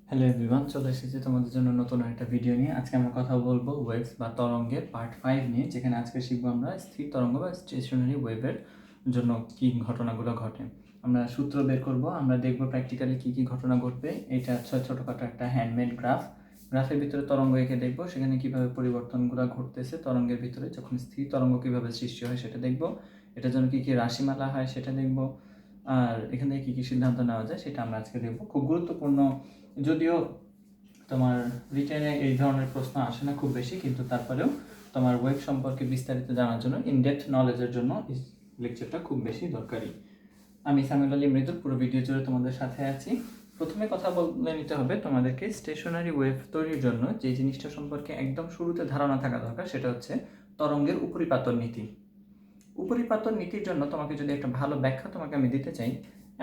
Hello everyone, চলে এসেছি তোমাদের জন্য নতুন একটা ভিডিও নিয়ে। আজকে আমরা কথা বলবো ওয়েভস বা তরঙ্গের পার্ট 5 নিয়ে, যেখানে আজকে শিখবো আমরা স্থির তরঙ্গ বা স্টেশনারি ওয়েভের জন্য কী ঘটনাগুলো ঘটে। আমরা সূত্র বের করব, আমরা দেখব প্র্যাকটিক্যালি কী কী ঘটনা ঘটবে। এটা ছোটোখাটো একটা হ্যান্ডমেড গ্রাফের ভিতরে তরঙ্গ এঁকে দেখবো, সেখানে কীভাবে পরিবর্তনগুলো ঘটতেছে তরঙ্গের ভিতরে, যখন স্থির তরঙ্গ কীভাবে সৃষ্টি হয় সেটা দেখব। এটার জন্য কী কী রাশিমালা হয় সেটা দেখব, আর এখান থেকে কী কী সিদ্ধান্ত নেওয়া যায় সেটা আমরা আজকে দেখব। খুব গুরুত্বপূর্ণ, যদিও তোমার রিটেনে এই ধরনের প্রশ্ন আসে না খুব বেশি, কিন্তু তারপরেও তোমার ওয়েব সম্পর্কে বিস্তারিত জানার জন্য, ইনডেপথ নলেজের জন্য এই লেকচারটা খুব বেশি দরকারি। আমি সামিউল আলী মৃদুল, পুরো ভিডিও জুড়ে তোমাদের সাথে আছি। প্রথমে কথা বলে নিতে হবে তোমাদেরকে স্টেশনারি ওয়েভ তৈরির জন্য যে জিনিসটা সম্পর্কে একদম শুরুতে ধারণা থাকা দরকার, সেটা হচ্ছে তরঙ্গের উপরিপাতন নীতি। উপরিপাতন নীতির জন্য তোমাকে যদি একটা ভালো ব্যাখ্যা তোমাকে আমি দিতে চাই,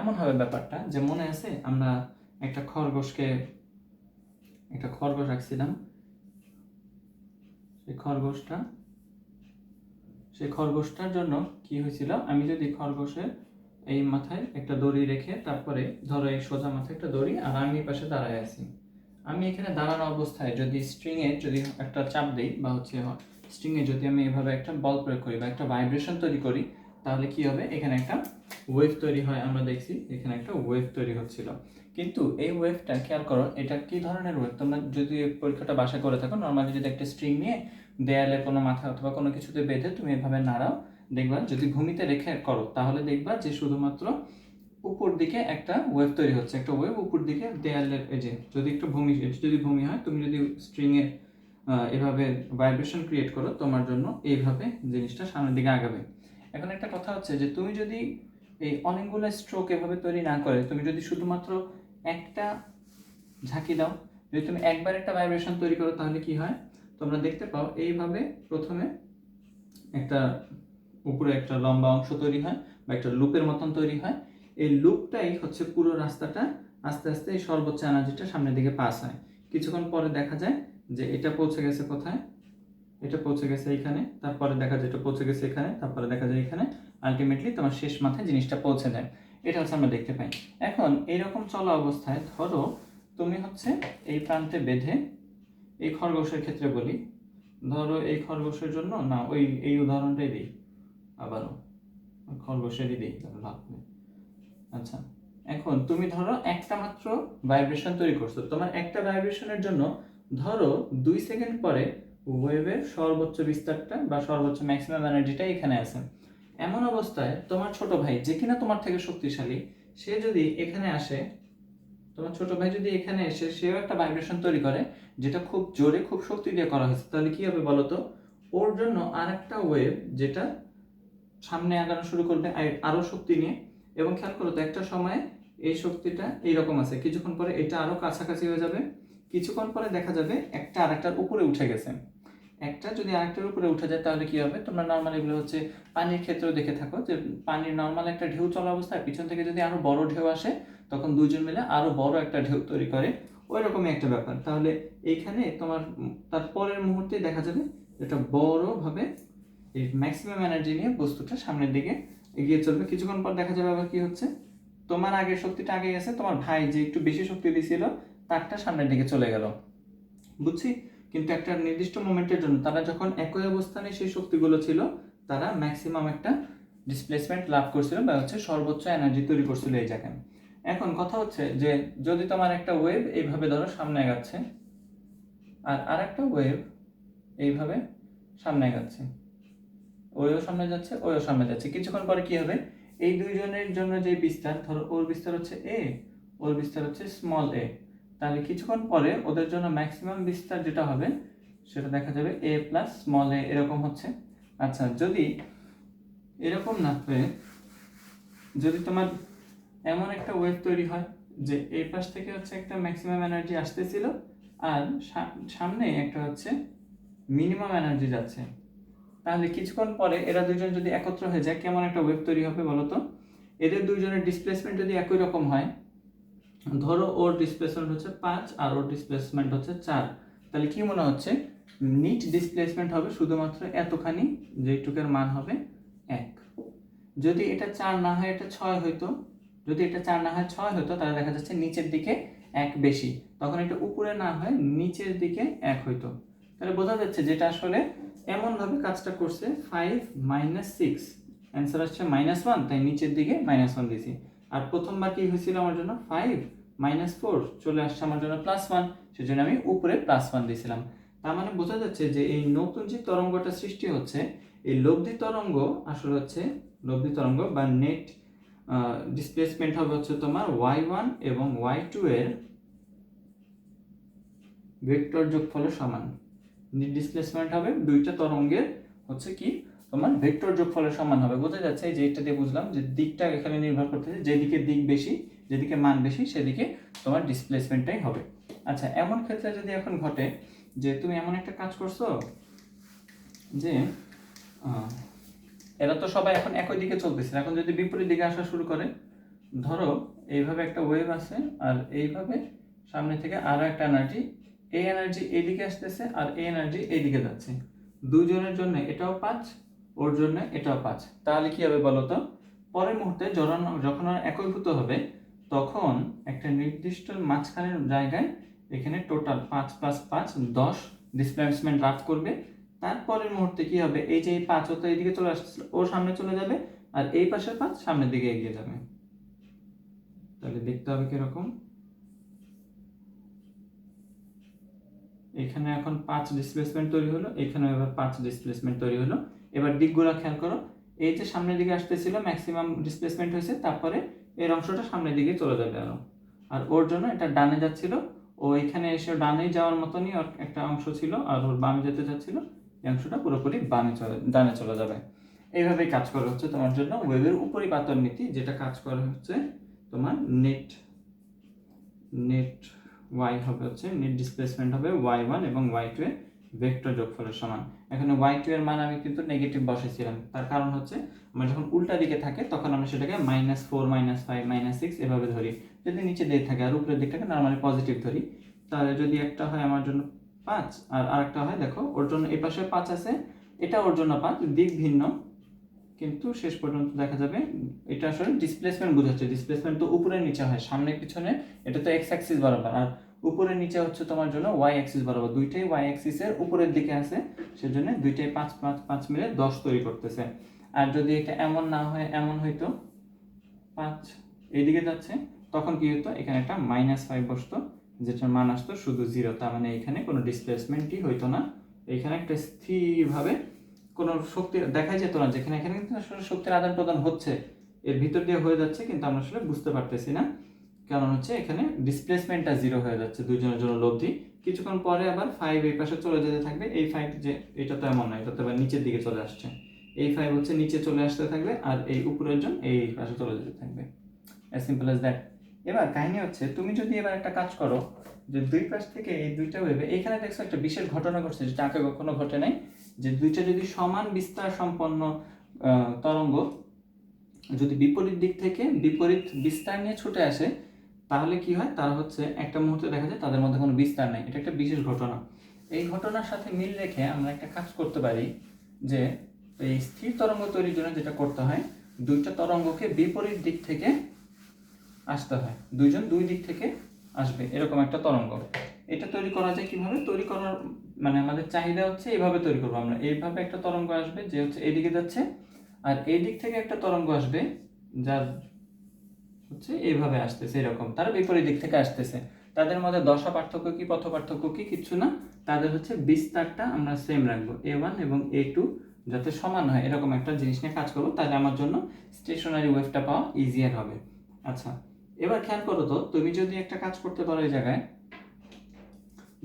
এমন হবে ব্যাপারটা যে, মনে আছে আমরা একটা খরগোশ রাখছিলাম, সেই খরগোশটার জন্য কি হয়েছিল, আমি যদি খরগোশের এই মাথায় একটা দড়ি রেখে, তারপরে ধরো এই সোজা মাথায় একটা দড়ি, আর আমি এই পাশে দাঁড়ায় আছি, আমি এখানে দাঁড়ানো অবস্থায় যদি স্ট্রিংয়ে যদি একটা চাপ দিই, বা স্ট্রিংয়ে যদি আমি এভাবে একটা বল প্রয়োগ করি বা একটা ভাইব্রেশন তৈরি করি, তাহলে কি হবে, এখানে একটা ওয়েভ তৈরি হয়। আমরা দেখছি এখানে একটা ওয়েভ তৈরি হচ্ছিল, কিন্তু এই ওয়েভটা খেয়াল করো, এটা কি ধরনের ওয়েভ। তোমরা যদি পরীক্ষাটা বাসা করে থাকো, নর্মালি যদি একটা স্ট্রিং নিয়ে দেয়ালে কোনো মাথা অথবা কোনো কিছুতে বেঁধে তুমি এভাবে নাড়াও, দেখবা যদি ভূমিতে রেখে করো, তাহলে দেখবা যে শুধুমাত্র উপর দিকে একটা ওয়েভ তৈরি হচ্ছে, একটা ওয়েভ উপর দিকে দেয়ালের এই যে, যদি একটু ভূমি হয়, তুমি যদি স্ট্রিংয়ে এভাবে ভাইব্রেশন ক্রিয়েট করো, তোমার জন্য এইভাবে জিনিসটা সামনের দিকে আগাবে। এখন একটা কথা হচ্ছে যে, তুমি যদি এই অনেকগুলো স্ট্রোক এভাবে তৈরি না করে, তুমি যদি শুধুমাত্র একটা ঝাঁকি দাও, যদি তুমি একবার একটা ভাইব্রেশন তৈরি করো, তাহলে কি হয়, তোমরা দেখতে পাও এইভাবে প্রথমে একটা উপরে একটা লম্বা অংশ তৈরি হয় বা একটা লুপের মতন তৈরি হয়। এই লুপটাই হচ্ছে পুরো রাস্তাটা, আস্তে আস্তে এই সর্বোচ্চ এনার্জিটা সামনের দিকে পাস হয়। কিছুক্ষণ পরে দেখা যায় যে এটা পৌঁছে গেছে কোথায়, এটা পৌঁছে গেছে এখানে, তারপরে দেখা যায় এটা পৌঁছে গেছে এখানে, তারপরে দেখা যায় এখানে, আলটিমেটলি তোমার শেষ মাথায় জিনিসটা পৌঁছে যায়। এটা হচ্ছে আমরা দেখতে পাই। এখন এইরকম চলা অবস্থায় ধরো তুমি হচ্ছে এই প্রান্তে বেঁধে, এই খরগোশের ক্ষেত্রে বলি, ধরো এই খরগোশের জন্য না, এই উদাহরণটাই দিই, আবারও খরগোশেরই দিই, লাভ নেই। আচ্ছা, এখন তুমি ধরো একটা মাত্র ভাইব্রেশন তৈরি করছো, তোমার একটা ভাইব্রেশনের জন্য ধরো 2 সেকেন্ড পরে ওয়েভের সর্বোচ্চ বিস্তারটা বা সর্বোচ্চ ম্যাক্সিমাম এনার্জিটা এখানে আছে। এমন অবস্থায় তোমার ছোট ভাই, যে কিনা তোমার থেকে শক্তিশালী, সে যদি এখানে আসে, তোমার ছোট ভাই যদি এখানে এসে সেও একটা ভাইব্রেশন তৈরি করে, যেটা খুব জোরে, খুব শক্তি দিয়ে করা হয়েছে, তাহলে কি হবে বলতো, ওর জন্য আর একটা ওয়েভ যেটা সামনে আগানো শুরু করবে আরো শক্তি নিয়ে। এবং খেয়াল করো তো, একটা সময় এই শক্তিটা এইরকম আছে, কিছুক্ষণ পরে এটা আরো কাছাকাছি হয়ে যাবে, কিছুক্ষণ পরে দেখা যাবে একটা আরেকটার উপরে উঠে গেছে। একটা যদি আরেকটার উপরে উঠে যায়, তাহলে কি হবে, তোমরা নর্মাল এগুলো হচ্ছে পানির ক্ষেত্রেও দেখে থাকো, যে পানির নর্মাল একটা ঢেউ চলা অবস্থায় পিছন থেকে যদি আরো বড় ঢেউ আসে, তখন দুইজন মিলে আরো বড় একটা ঢেউ তৈরি করে, ওই রকমই একটা ব্যাপার। তাহলে এইখানে তোমার তার পরের মুহূর্তে দেখা যাবে এটা বড় ভাবে এই ম্যাক্সিমাম এনার্জি নিয়ে বস্তুটা সামনের দিকে এগিয়ে চলবে। কিছুক্ষণ পর দেখা যাবে আবার কি হচ্ছে, তোমার আগের শক্তিটা আগে গেছে, তোমার ভাই যে একটু বেশি শক্তি দিয়েছিল তারটা সামনের দিকে চলে গেল, বুঝছি। কিন্তু একটা নির্দিষ্ট মোমেন্টের জন্য তারা যখন একই অবস্থানে সেই শক্তিগুলো ছিল, তারা ম্যাক্সিমাম একটা ডিসপ্লেসমেন্ট লাভ করছিল, বা হচ্ছে সর্বোচ্চ এনার্জি তৈরি করছিল এই জায়গায়। এখন কথা হচ্ছে যে, যদি তোমার একটা ওয়েভ এইভাবে ধরো সামনে আগাচ্ছে, আর আরেকটা ওয়েভ এইভাবে সামনে আগাচ্ছে, ওইও সামনে যাচ্ছে, ওইও সামনে যাচ্ছে, কিছুক্ষণ পরে কি হবে, এই দুইজনের জন্য যে বিস্তার, ধরো ওর বিস্তার হচ্ছে এ, ওর বিস্তার হচ্ছে স্মল এ, তাহলে কিছুক্ষণ পরে ওদের জন্য ম্যাক্সিমাম বিস্তার যেটা হবে, সেটা দেখা যাবে এ প্লাস স্মল এ, এরকম হচ্ছে। আচ্ছা, যদি এরকম না হয়ে যদি তোমার এমন একটা ওয়েভ তৈরি হয় যে এই পাশ থেকে হচ্ছে একটা ম্যাক্সিমাম এনার্জি আসতেছিল, আর সামনে একটা হচ্ছে মিনিমাম এনার্জি যাচ্ছে, তাহলে কিছুক্ষণ পরে এরা দুইজন যদি একত্র হয়ে যায়, কেমন একটা ওয়েভ তৈরি হবে বলতো। এদের দুইজনের ডিসপ্লেসমেন্ট যদি একই রকম হয়, ধরো ওর ডিসপ্লেসমেন্ট হচ্ছে 5 আর ওর ডিসপ্লেসমেন্ট হচ্ছে 4, তাহলে কি মনে হচ্ছে, নিট ডিসপ্লেসমেন্ট হবে শুধুমাত্র এতখানি, যেটুকের মান হবে 1। যদি এটা 4 না হয় এটা 6 হইতো, যদি এটা 4 না হয় 6 হতো, তাহলে দেখা যাচ্ছে নিচের দিকে এক বেশি, তখন এটা উপরে না হয় নিচের দিকে এক হইতো। তাহলে বোঝা যাচ্ছে যেটা আসলে এমনভাবে কাজটা করছে 5 - 6, অ্যান্সার আসছে -1, তাই নিচের দিকে -1 দিয়েছি। আর প্রথমবার কি হয়েছিল আমার জন্য 5 - 4 চলে আসছে আমার জন্য +1, সেজন্য আমি উপরে +1 দিয়েছিলাম। তার মানে বোঝা যাচ্ছে যে এই নতুন যে তরঙ্গটা সৃষ্টি হচ্ছে, এই লব্ধি তরঙ্গ আসলে হচ্ছে লব্ধি তরঙ্গ বা নেট ডিসপ্লেসমেন্ট হবে হচ্ছে তোমার y1 এবং y2 এর ভেক্টর যোগফলের সমান। নেট ডিসপ্লেসমেন্ট হবে দুইটা তরঙ্গের হচ্ছে কি তোমার ভেক্টর যোগফলের সমান হবে। বোঝা যাচ্ছে যে এটা দিয়ে বুঝলাম যে দিকটা এখানে নির্ভর করতেছে, যেদিকে দিক বেশি, যেদিকে মান বেশি সেদিকে তোমার ডিসপ্লেসমেন্টটাই হবে। আচ্ছা, এমন ক্ষেত্রে যদি এখন ঘটে যে তুমি এমন একটা কাজ করছো যে এরা তো সবাই এখন একই দিকে চলতেছে, এখন যদি বিপরীত দিকে আসা শুরু করে, ধরো এইভাবে একটা ওয়েভ আছে আর এইভাবে সামনে থেকে আরো একটা এনার্জি, এই এনার্জি এইদিকে আসতেছে আর এই এনার্জি এইদিকে যাচ্ছে, দুইজনের জন্য এটাও 5, ওর জন্য এটাও 5, তাহলে কি হবে বলো তো? পরের মুহূর্তে যখন একীভূত হবে তখন একটা নির্দিষ্ট মাঝখানের জায়গায় এখানে টোটাল 5 + 5 10 ডিসপ্লেসমেন্ট লাভ করবে। তারপরের মুহূর্তে কি হবে, এই যে এই 5 তো এইদিকে চলে আসছে, ও সামনে চলে যাবে আর এই পাশের 5 সামনের দিকে এগিয়ে যাবে। তাহলে দেখতে হবে কিরকম, এখানে এখন 5 ডিসপ্লেসমেন্ট তৈরি হলো, এখানে এবার 5 ডিসপ্লেসমেন্ট তৈরি হলো। এবার দিকগুলো খেয়াল করো, এই যে সামনের দিকে আসতেছিল ম্যাক্সিমাম ডিসপ্লেসমেন্ট হয়েছে, তারপরে এর অংশটা সামনের দিকে চলে যাবে আরো। আর ওর জন্য এটা ডানে যাচ্ছিল, ও এখানে এসে ডানে যাওয়ার মতনই একটা অংশ ছিল, আর ওর বামে যেতে চাচ্ছিল, এই অংশটা পুরোপুরি ডানে চলে যাবে। এইভাবেই কাজ করা হচ্ছে তোমার জন্য ওয়েভের উপরিপাতন নীতি, যেটা কাজ করা হচ্ছে তোমার নেট y হবে হচ্ছে নেট ডিসপ্লেসমেন্ট হবে y1 এবং y2 এর ভেক্টর যোগফলের সমান। এখানে y2 এর মান আমি কিন্তু নেগেটিভ বসাইছিলাম, তার কারণ হচ্ছে আমরা যখন উল্টা দিকে থাকে তখন আমরা সেটাকে -4 -5 -6 এভাবে ধরি, যদি নিচে দিকে থাকে আর উপরের দিকটাকে নরমালি পজিটিভ ধরি। তাহলে যদি একটা হয় আমার জন্য 5 আর আরেকটা হয়, দেখো ওর জন্য এই পাশে 5 আছে, এটা ওর জন্য 5, দিক ভিন্ন, কিন্তু শেষ পর্যন্ত দেখা যাবে এটা আসলে ডিসপ্লেসমেন্ট বোঝাচ্ছে। ডিসপ্লেসমেন্ট তো উপরে নিচে হয়, সামনে পিছনে, এটা তো এক্স অ্যাক্সিস বরাবর, আর উপরে নিচে হচ্ছে তোমার জন্য ওয়াই অ্যাক্সিস বরাবর, দুইটাই ওয়াই অ্যাক্সিসের উপরের দিকে আছে, সেজন্য দুইটাই 5 5 5 মিলে 10 তৈরি করতেছে। আর যদি এটা এমন না হয়, এমন হইতো 5 এইদিকে যাচ্ছে, তখন কি হতো, এখানে একটা -5 বসতো, যেটার মান আসতো শুধু 0, তার মানে এখানে কোনো ডিসপ্লেসমেন্টই হইতো না, এখানে একটা স্থিরভাবে কোনো শক্তি দেখা যেত না, যেখানে এখানে কিন্তু আসলে শক্তির আদান প্রদান হচ্ছে, এর ভিতর দিয়ে হয়ে যাচ্ছে, কিন্তু আমরা আসলে বুঝতে পারতেছি না, কারণ হচ্ছে এখানে ডিসপ্লেসমেন্টটা 0 হয়ে যাচ্ছে দুইজনের জন্য লব্ধি। কিছুক্ষণ পরে আবার 5 এই পাশে চলে যেতে থাকবে, এই 5 যে এটা তো এমন না, এটা তো আবার নিচের দিকে চলে আসছে, এই 5 হচ্ছে নিচে চলে আসতে থাকবে আর এই উপরের জন এই পাশে চলে যেতে থাকবে, অ্যাজ সিম্পল অ্যাজ দ্যাট। এবার কাহিনী হচ্ছে তুমি যদি এবার একটা কাজ করো যে দুই পাশ থেকে এই দুইটা ওয়েভে, এখানে দেখছো একটা বিশেষ ঘটনা ঘটছে যেটা আগে কখনো ঘটে নাই, যে দুইটা যদি সমান বিস্তার সম্পন্ন তরঙ্গ যদি বিপরীত দিক থেকে বিপরীত বিস্তার নিয়ে ছুটে আসে, তাহলে কি হয়, তারা হচ্ছে একটা মুহূর্তে দেখা যায় তাদের মধ্যে কোনো বিস্তার নেই। এটা একটা বিশেষ ঘটনা। এই ঘটনার সাথে মিল রেখে আমরা একটা কাজ করতে পারি, যে এই স্থির তরঙ্গ তৈরির জন্য যেটা করতে হয়, দুইটা তরঙ্গকে বিপরীত দিক থেকে আসতে হয়, দুইজন দুই দিক থেকে আসবে এরকম একটা তরঙ্গ। এটা তৈরি করা যায় কিভাবে, তৈরি করার মানে আমাদের চাহিদা হচ্ছে এইভাবে তৈরি করবো আমরা, এইভাবে একটা তরঙ্গ আসবে যে হচ্ছে এইদিকে যাচ্ছে, আর এই দিক থেকে একটা তরঙ্গ আসবে যার হচ্ছে এইভাবে আসতেছে, এরকম তারা বিপরীত দিক থেকে আসতেছে। তাদের মধ্যে দশা পার্থক্য কি, পথ পার্থক্য কি, কিচ্ছু না, তাদের হচ্ছে বিস্তারটা আমরা সেম রাখবো, a1 এবং a2 যাতে সমান হয়, এরকম একটা জিনিস নিয়ে কাজ করবো, তাহলে আমার জন্য স্টেশনারি ওয়েভটা পাওয়া ইজিয়ার হবে। আচ্ছা, এবার খেয়াল করো তো, তুমি যদি একটা কাজ করতে পারো এই জায়গায়,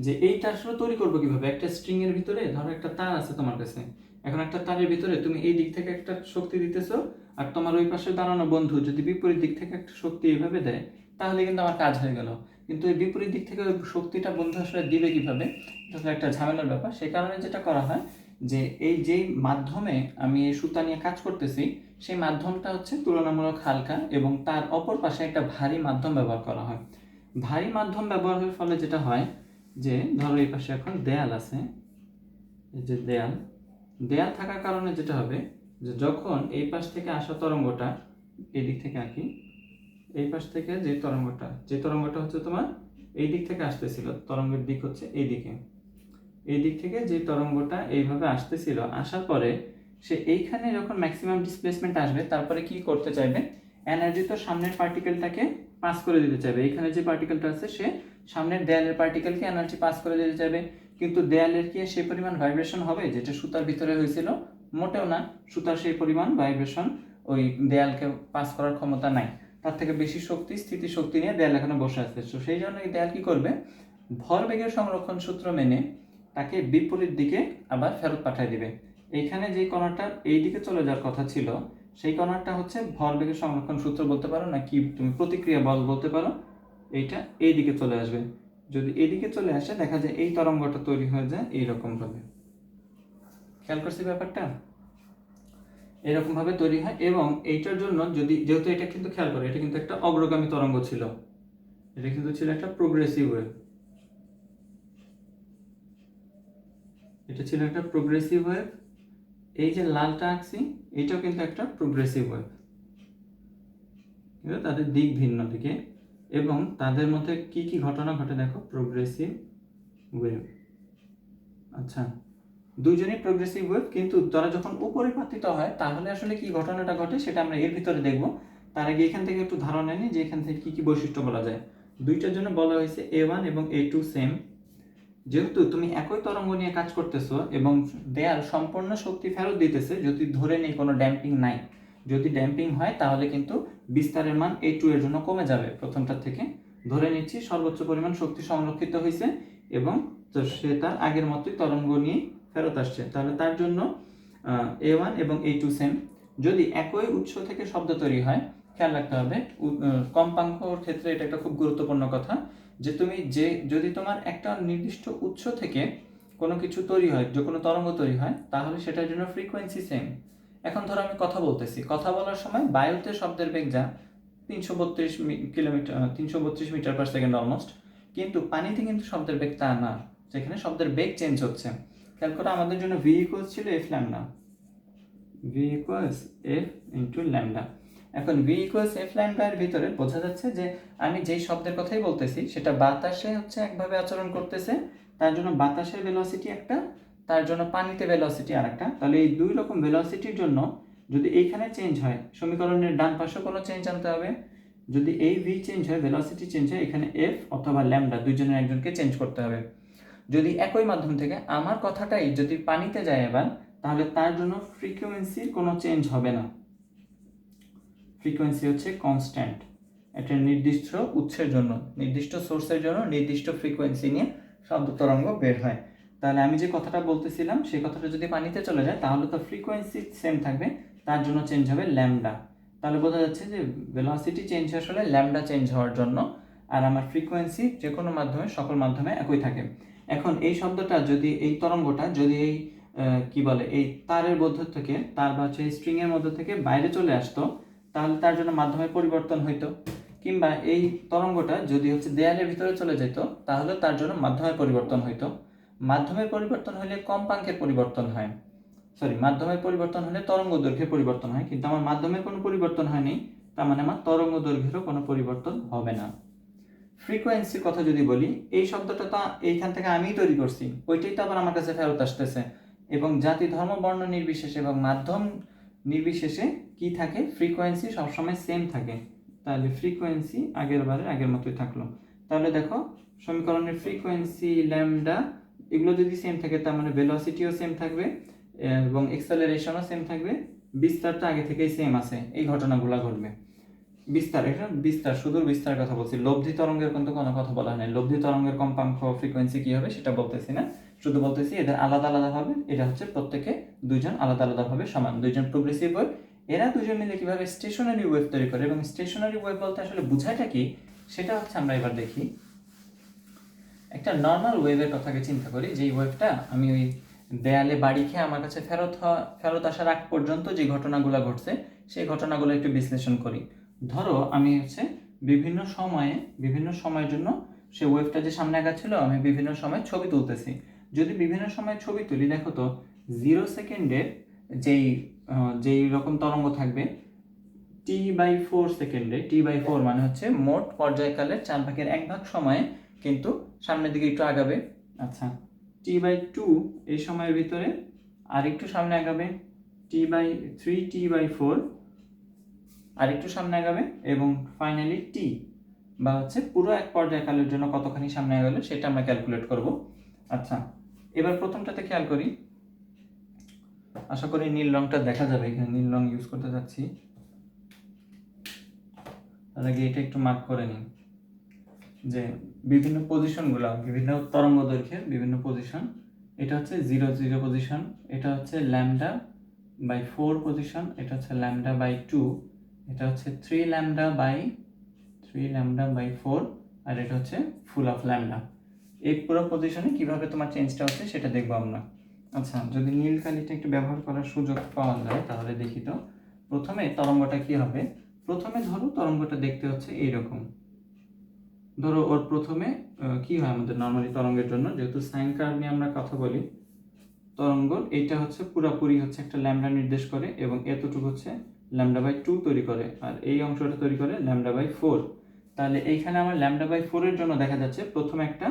যে এইটা আসলে তৈরি করবো কিভাবে, একটা স্ট্রিং এর ভিতরে ধরো একটা তার আছে তোমার কাছে, এখন একটা তারের ভিতরে তুমি এই দিক থেকে একটা শক্তি দিতেছো, আর তোমার ওই পাশে দাঁড়ানো বন্ধু যদি বিপরীত দিক থেকে একটা শক্তি এইভাবে দেয়, তাহলে কিন্তু আমার কাজ হয়ে গেল। কিন্তু এই বিপরীত দিক থেকে ওই শক্তিটা বন্ধু আসলে দিবে কিভাবে, এটা তো একটা ঝামেলার ব্যাপার। সেই কারণে যেটা করা হয়, যে এই যেই মাধ্যমে আমি এই সুতা নিয়ে কাজ করতেছি, সেই মাধ্যমটা হচ্ছে তুলনামূলক হালকা, এবং তার অপর পাশে একটা ভারী মাধ্যম ব্যবহার করা হয়। ভারী মাধ্যম ব্যবহারের ফলে যেটা হয়, যে ধরো এই পাশে এখন দেয়াল আছে, এই যে দেয়াল দেয়াল থাকার কারণে যেটা হবে, যে যখন এই পাশ থেকে আসা তরঙ্গটা, এই দিক থেকে আঁকি, এই পাশ থেকে যে তরঙ্গটা হচ্ছে তোমার এই দিক থেকে আসতেছিল, তরঙ্গের দিক হচ্ছে এই দিকে, এই দিক থেকে যে তরঙ্গটা এইভাবে আসতেছিল, আসার পরে সে এইখানে যখন ম্যাক্সিমাম ডিসপ্লেসমেন্ট আসবে তারপরে কি করতে চাইবে, এনার্জি তো সামনের পার্টিকেলটাকে পাস করে দিতে চাইবে। এইখানে যে পার্টিকেলটা আছে সে সামনের দেয়ালের পার্টিকেলকে এনার্জি পাস করে দিতে চাইবে, কিন্তু দেয়ালের কি সেই পরিমাণ ভাইব্রেশন হবে যেটা সুতার ভিতরে হয়েছিল? মোটেও না। সুতার সেই পরিমাণ ভাইব্রেশন ওই দেয়ালকে পাস করার ক্ষমতা নাই, তার থেকে বেশি শক্তি, স্থিতি শক্তি নিয়ে দেয়াল এখানে বসে আছে। তো সেই জন্য এই দেয়াল কি করবে, ভরবেগের সংরক্ষণ সূত্র মেনে তাকে বিপরীত দিকে আবার ফেরত পাঠিয়ে দিবে। এইখানে যে কণাটা এই দিকে চলে যাওয়ার কথা ছিল, সেই কণাটা হচ্ছে ভরবেগের সংরক্ষণ সূত্র বলতে পারো, নাকি তুমি প্রতিক্রিয়া বল বলতে পারো, এইটা এই দিকে চলে আসবে। যদি এদিকে চলে আসে দেখা যায় এই তরঙ্গটা তৈরি হয়ে যায় এইরকম ভাবে। খেয়াল করছি ব্যাপারটা? এরকম ভাবে তৈরি হয়। এবং এইটার জন্য যদি, যেহেতু এটা কিন্তু খেয়াল করো, এটা কিন্তু একটা অগ্রগামী তরঙ্গ ছিল, এটা কিন্তু ছিল একটা প্রোগ্রেসিভ ওয়েভ, এটা ছিল একটা প্রোগ্রেসিভ ওয়েভ। এই যে লালটা আঁকছি এটাও কিন্তু একটা প্রোগ্রেসিভ ওয়েভ, কিন্তু তাদের দিক ভিন্ন দিকে। এবং তাদের মধ্যে কি কি ঘটনা ঘটে দেখো, প্রোগ্রেসিভ ওয়েভ। আচ্ছা, দুইজনই প্রোগ্রেসিভ ওয়েভ, কিন্তু তারা যখন উপরে পাতিত হয় তাহলে আসলে কি ঘটনাটা ঘটে সেটা আমরা এর ভিতরে দেখব। তার আগে এখান থেকে একটু ধারণা নিই যে এখান থেকে কি কি বৈশিষ্ট্য বলা যায়। দুইটার জন্য বলা হয়েছে A1 এবং A2 সেম। যেহেতু তুমি একই তরঙ্গ নিয়ে কাজ করতেছো এবং দেয়াল সম্পূর্ণ শক্তি ফেরত দিতেছে, যদি ধরে নেই কোনো ড্যাম্পিং নাই, যদি ড্যাম্পিং হয় তাহলে কিন্তু বিস্তারের মান A2 এর জন্য কমে যাবে। প্রথমটার থেকে ধরে নিচ্ছি সর্বোচ্চ পরিমাণ শক্তি সংরক্ষিত হয়েছে এবং তো সে তার আগের মতোই তরঙ্গ নিয়ে ফেরত আসছে, তাহলে তার জন্য A1 এবং A2 সেম। যদি একই উৎস থেকে শব্দ তৈরি হয়, খেয়াল রাখতে হবে কম্পাঙ্কর ক্ষেত্রে এটা একটা খুব গুরুত্বপূর্ণ কথা, যে তুমি যদি তোমার একটা নির্দিষ্ট উৎস থেকে কোনো কিছু তৈরি হয়, যে কোনো তরঙ্গ তৈরি হয়, তাহলে সেটার জন্য ফ্রিকোয়েন্সি সেম। এখন ধরো আমি কথা বলতেছি, কথা বলার সময় বায়ুতে শব্দের বেগ যা 332 kilometre 332 metre per second almost, কিন্তু পানিতে কিন্তু শব্দের বেগ তা না, যেখানে শব্দের বেগ চেঞ্জ হচ্ছে। খেয়াল করো আমাদের জন্য ভি ইকুয়ালস ছিল F lambda, V equals F into lambda. এখন ভি ইকুয়ালস এফ ল্যামডার ভিতরে বোঝা যাচ্ছে যে আমি যেই শব্দের কথাই বলতেছি সেটা বাতাসে হচ্ছে একভাবে আচরণ করতেছে, তার জন্য বাতাসের ভেলোসিটি একটা, তার জন্য পানিতে ভেলোসিটি আরেকটা। তাহলে এই দুই রকম ভেলোসিটির জন্য যদি এইখানে চেঞ্জ হয়, সমীকরণের ডান পাশে কোনো চেঞ্জ আনতে হবে। যদি এই ভি চেঞ্জ হয়, ভেলোসিটি চেঞ্জ হয়, এখানে এফ অথবা ল্যামডা দুইজনের একজনকে চেঞ্জ করতে হবে। যদি একই মাধ্যম থেকে আমার কথাটাই যদি পানিতে যায় এবার, তাহলে তার জন্য ফ্রিকোয়েন্সির কোনো চেঞ্জ হবে না। ফ্রিকোয়েন্সি হচ্ছে কনস্ট্যান্ট, একটা নির্দিষ্ট উৎসের জন্য, নির্দিষ্ট সোর্সের জন্য নির্দিষ্ট ফ্রিকোয়েন্সি নিয়ে শব্দ তরঙ্গ বের হয়। তাহলে আমি যে কথাটা বলতেছিলাম সেই কথাটা যদি পানিতে চলে যায় তাহলে তো ফ্রিকোয়েন্সি সেম থাকবে, তার জন্য চেঞ্জ হবে ল্যামডা। তাহলে বোঝা যাচ্ছে যে ভেলোসিটি চেঞ্জ আসলে ল্যামডা চেঞ্জ হওয়ার জন্য, আর আমার ফ্রিকোয়েন্সি যে কোনো মাধ্যমে, সকল মাধ্যমে একই থাকে। এখন এই শব্দটা যদি, এই তরঙ্গটা যদি এই কি বলে, এই তারের মধ্য থেকে, তার বা হচ্ছে স্ট্রিং এর মধ্য থেকে বাইরে চলে আসতো, তাহলে তার জন্য মাধ্যমের পরিবর্তন হইতো। কিংবা এই তরঙ্গটা যদি হচ্ছে দেয়ালের ভিতরে চলে যেত তাহলে তার জন্য মাধ্যমের পরিবর্তন হইতো। মাধ্যমের পরিবর্তন হলে কম্পাঙ্কের পরিবর্তন হয়, মাধ্যমের পরিবর্তন হলে তরঙ্গ দৈর্ঘ্যের পরিবর্তন হয়, কিন্তু আমার মাধ্যমের কোনো পরিবর্তন হয়নি, তার মানে আমার তরঙ্গ দৈর্ঘ্যেরও কোনো পরিবর্তন হবে না। ফ্রিকোয়েন্সির কথা যদি বলি, এই শব্দটা তো এইখান থেকে আমিই তৈরি করছি, ওইটাই তো আবার আমার কাছে ফেরত আসতেছে। এবং জাতি ধর্ম বর্ণ নির্বিশেষে এবং মাধ্যম নির্বিশেষে কি থাকে, ফ্রিকোয়েন্সি সবসময় সেম থাকে। তাহলে ফ্রিকোয়েন্সি আগের মতোই থাকলো। তাহলে দেখো সমীকরণের ফ্রিকোয়েন্সি ল্যামডা এগুলো যদি সেম থাকে তার মানে ভেলোসিটিও সেম থাকবে এবং এক্সেলারেশনও সেম থাকবে, বিস্তারটা আগে থেকেই সেম আছে, এই ঘটনাগুলো ঘটবে। বিস্তার, এটা বিস্তার, সুদূর বিস্তার কথা বলছি, লব্ধি তরঙ্গের কিন্তু কোনো কথা বলা হয় না। লব্ধি তরঙ্গের কম্পাঙ্ক ফ্রিকোয়েন্সি কি হবে সেটা বলতেছি না, শুধু বলতেছি এদের আলাদা আলাদা ভাবে, এটা হচ্ছে প্রত্যেকে দুইজন আলাদা আলাদা ভাবে সমান, দুইজন প্রোগ্রেসিভ ওয়েভ। এরা দুজন মিলে কিভাবে স্টেশনারি ওয়েভ তৈরি করে, এবং স্টেশনারি ওয়েভ বলতে আসলে বোঝাটা কি সেটা হচ্ছে আমরা এবার দেখি। একটা নর্মাল ওয়েভের কথাকে চিন্তা করি, যেই ওয়েভটা আমি ওই দেয়ালে বাড়ি খেয়ে আমার কাছে ফেরত আসার আগ পর্যন্ত যে ঘটনাগুলো ঘটছে সেই ঘটনাগুলো একটু বিশ্লেষণ করি। ধরো আমি হচ্ছে বিভিন্ন সময়ের জন্য সে ওয়েভটা যে সামনে আগাচ্ছিল আমি বিভিন্ন সময় ছবি তুলতেছি। যদি বিভিন্ন সময় ছবি তুলি, দেখো তো 0 সেকেন্ডের যেই রকম তরঙ্গ থাকবে T/4 সেকেন্ডে, T/4 মানে হচ্ছে মোট পর্যায়কালের 4/1 সময়ে কিন্তু সামনের দিকে একটু আগাবে। আচ্ছা, t/2 এই সময়ের ভিতরে আর একটু সামনে আগাবে, t/3 t/4 আর একটু সামনে আগাবে, এবং ফাইনালি t বা হচ্ছে পুরো এক পর্যায়কালের জন্য কতখানি সামনে আগালো সেটা আমরা ক্যালকুলেট করব। আচ্ছা, এবার প্রথমটাতে খেয়াল করি। আশা করি নীল রংটা দেখা যাবে, এখানে নীল রং ইউজ করতে যাচ্ছি। তার আগে এটা একটু মার্ক করে নিন যে বিভিন্ন পজিশনগুলো, বিভিন্ন তরঙ্গ দৈর্ঘ্যের বিভিন্ন পজিশন। এটা হচ্ছে 0 0 পজিশন, এটা হচ্ছে λ/4 পজিশন, এটা হচ্ছে λ/2, এটা হচ্ছে 3λ/4, আর এটা হচ্ছে ফুল অফ ল্যামডা। এই পুরো পজিশনে কিভাবে তোমার চেঞ্জটা হচ্ছে সেটা দেখবো আমরা। আচ্ছা, যদি নীল কালিটা একটু ব্যবহার করার সুযোগ পাওয়া যায় তাহলে দেখি তো। প্রথমে তরঙ্গটা কি হবে, প্রথমে ধরো তরঙ্গটা দেখতে হচ্ছে এইরকম। ধরো ওর প্রথমে কি হয় আমাদের নর্মালি তরঙ্গের জন্য, যেহেতু সাইন কার্ভ নিয়ে আমরা কথা বলি, তরঙ্গ এইটা হচ্ছে পুরোপুরি হচ্ছে একটা ল্যামডা নির্দেশ করে, এবং এতটুকু হচ্ছে λ/2 তৈরি করে, আর এই অংশটা তৈরি করে λ/4। তাহলে এইখানে আমার λ/4 এর জন্য দেখা যাচ্ছে প্রথমে একটা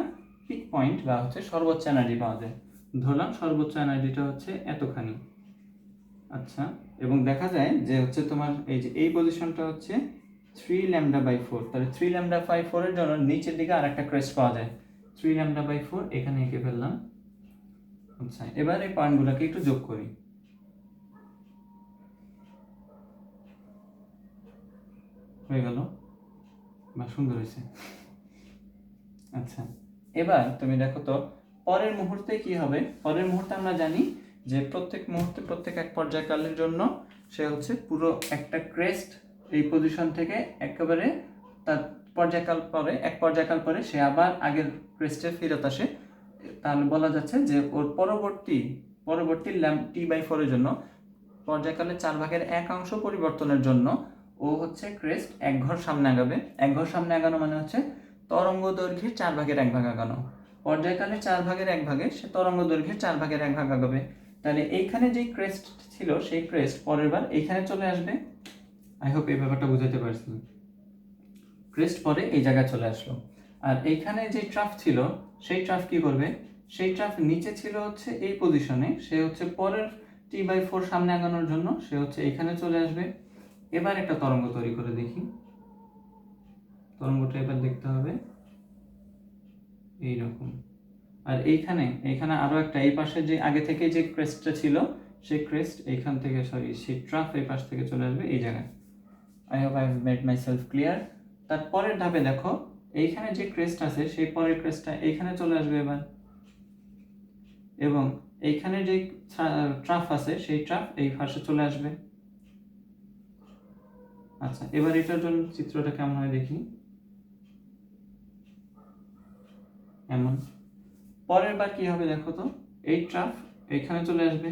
পিক পয়েন্ট বা হচ্ছে সর্বোচ্চ এনার্জি পাওয়া যায়। ধরলাম সর্বোচ্চ এনার্জিটা হচ্ছে এতখানি। আচ্ছা, এবং দেখা যায় যে হচ্ছে তোমার এই যে এই পজিশনটা হচ্ছে 3λ/4, তাহলে 3λ/4 এর জন্য নিচের দিকে আরেকটা ক্রেস্ট পাওয়া যায়। 3λ/4 এখানে এঁকে ফেললাম। আচ্ছা, এবার এই পয়েন্টগুলোকে একটু যোগ করি। হয়ে গেল বা সুন্দর হয়েছে। আচ্ছা, এবার তুমি দেখো তো পরের মুহূর্তে কি হবে। পরের মুহূর্তে আমরা জানি যে প্রত্যেক মুহূর্তে প্রত্যেক এক পর্যায়কালের জন্য সে হচ্ছে পুরো একটা ক্রেস্ট এই পজিশন থেকে একেবারে তার এক পর্যায়কাল পরে সে আবার আগের ক্রেস্টে ফেরত আসে। তাহলে বলা যাচ্ছে যে ওর পরবর্তী t/4 এর জন্য পর্যায়কালের 1/4 পরিবর্তনের জন্য ও হচ্ছে ক্রেস্ট এক ঘর সামনে আগাবে। এক ঘর সামনে আগানো মানে হচ্ছে তরঙ্গ দৈর্ঘ্যের 1/4 আগানো। পর্যায়কালের 1/4 সে তরঙ্গ দৈর্ঘ্যের 1/4 আগাবে। তাহলে এইখানে যে ক্রেস্ট ছিল সেই ক্রেস্ট পরের বার এইখানে চলে আসবে। আই হোপ এই ব্যাপারটা বুঝাতে পারছি। ক্রেস্ট পরে এই জায়গায় চলে আসলো। আর এইখানে যে ট্রাফ ছিল সেই ট্রাফ কি করবে, সেই ট্রাফ নিচে ছিল হচ্ছে এই পজিশনে, সে হচ্ছে পরের t/4 সামনে আগানোর জন্য সে হচ্ছে এখানে চলে আসবে। এবার একটা তরঙ্গ তৈরি করে দেখি। তরঙ্গটা এবার দেখতে হবে এইরকম। আর এইখানে আরো একটা এই পাশে যে আগে থেকে যে ক্রেস্টটা ছিল সেই ক্রেস্ট এইখান থেকে সেই ট্রাফ এই পাশ থেকে চলে আসবে এই জায়গায়। I hope I have made myself clear. তারপরের ধাপে দেখো এইখানে যে ক্রেস্ট আছে সেই পরের ক্রেস্টটা এইখানে চলে আসবে এবার, এবং এইখানে যে ট্রাফ আছে সেই ট্রাফ এই পাশে চলে আসবে। আচ্ছা, এবার এটার জন্য চিত্রটা কেমন হয় দেখি। এমন পরের বার কি হবে দেখো তো, এই ট্রাফ এইখানে চলে আসবে,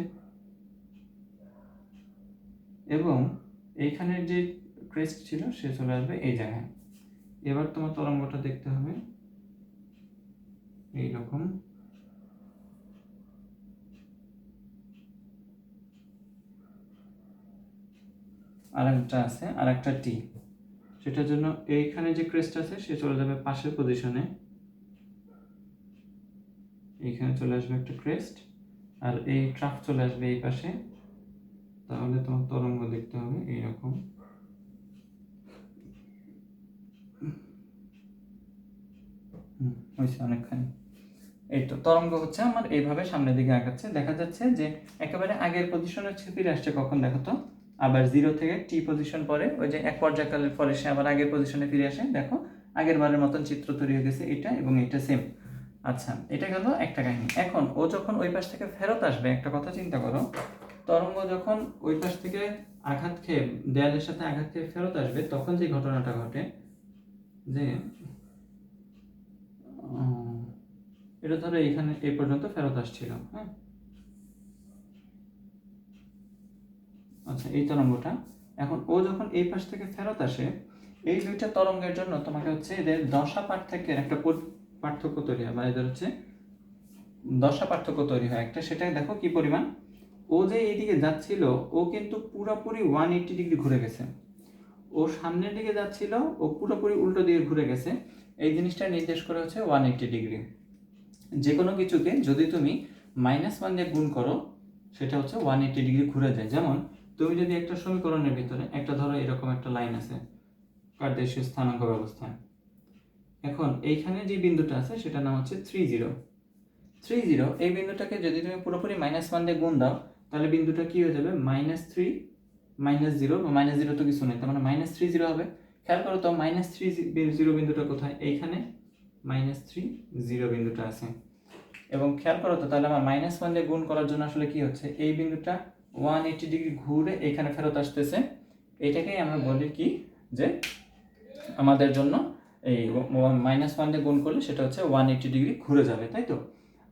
এবং এইখানের যে ক্রেস্ট ছিল সে চলে আসবে এই জায়গায়। এবার তোমার তরঙ্গটা দেখতে হবে এইরকম। আরেকটা আছে, আরেকটা টি, সেটার জন্য এইখানে যে ক্রেস্ট আছে সে চলে যাবে পাশের পজিশনে, এইখানে চলে আসবে একটা ক্রেস্ট, আর এই ট্রাফ চলে আসবে এই পাশে। তাহলে তোমার তরঙ্গ দেখতে হবে এইরকম। হয়েছে অনেকখানি। এই তো তরঙ্গ হচ্ছে আমার এইভাবে সামনের দিকে আগাচ্ছে। দেখা যাচ্ছে যে একেবারে আগের পজিশনে ফিরে আসছে কখন দেখো তো, আবার 0 থেকে টি পজিশন পরে ওই যে এক পর্যায়কালের পরে সে আবার আগের পজিশনে ফিরে আসে। দেখো আগের বারের মতন চিত্র তৈরি হয়ে গেছে এটা এবং এটা সেম। আচ্ছা, এটা গেল একটা কাহিনী। এখন ও যখন ওই পাশ থেকে ফেরত আসবে, একটা কথা চিন্তা করো, তরঙ্গ যখন ওই পাশ থেকে আঘাত খেয়ে দেয়ালের সাথে আঘাত খেয়ে ফেরত আসবে তখন যে ঘটনাটা ঘটে যে এটা ধরো এখানে এই পর্যন্ত ফেরত আসছিল, হ্যাঁ। আচ্ছা, এই তরঙ্গটা এখন ও যখন এই পাশ থেকে ফেরত আসে, এই দুইটা তরঙ্গের জন্য তোমাকে হচ্ছে এদের দশা পার্থক্যের একটা পার্থক্য তৈরি হয়, বা এদের হচ্ছে দশা পার্থক্য তৈরি হয় একটা। সেটা দেখো কি পরিমাণ। ও যে এইদিকে যাচ্ছিল ও কিন্তু পুরোপুরি 180 ডিগ্রি ঘুরে গেছে। ও সামনের দিকে যাচ্ছিল ও পুরোপুরি উল্টো দিকে ঘুরে গেছে। এই জিনিসটা নির্দেশ করে হচ্ছে 180 ডিগ্রি। যে কোনো কিছুকে যদি তুমি -1 দিয়ে গুণ করো সেটা হচ্ছে 180 ডিগ্রি ঘুরে যায়। যেমন তুমি যদি একটা সমীকরণের ভিতরে একটা ধরো এরকম একটা লাইন আছে কার্টেসীয় স্থানাঙ্ক ব্যবস্থায়। এখন এইখানে যে বিন্দুটা আছে সেটার নাম হচ্ছে 30। এই বিন্দুটাকে যদি তুমি পুরোপুরি -1 দিয়ে গুণ দাও তাহলে বিন্দুটা কি হয়ে যাবে -3 -0 বা -0 তো কিছু নেই, তার মানে -30 হবে। খেয়াল করো তো -30 বিন্দুটা কোথায়? এইখানে -30 বিন্দুটা আছে। এবং খেয়াল করো তো তাহলে আমার -1 দিয়ে গুণ করার জন্য আসলে কি হচ্ছে, এই বিন্দুটা 180 ডিগ্রি ঘুরে এখানে ফেরত আসতেছে। এটাকেই আমরা বলি কি যে আমাদের জন্য এই -1 দিয়ে গুণ করলে সেটা হচ্ছে 180 ডিগ্রি ঘুরে যাবে, তাই তো?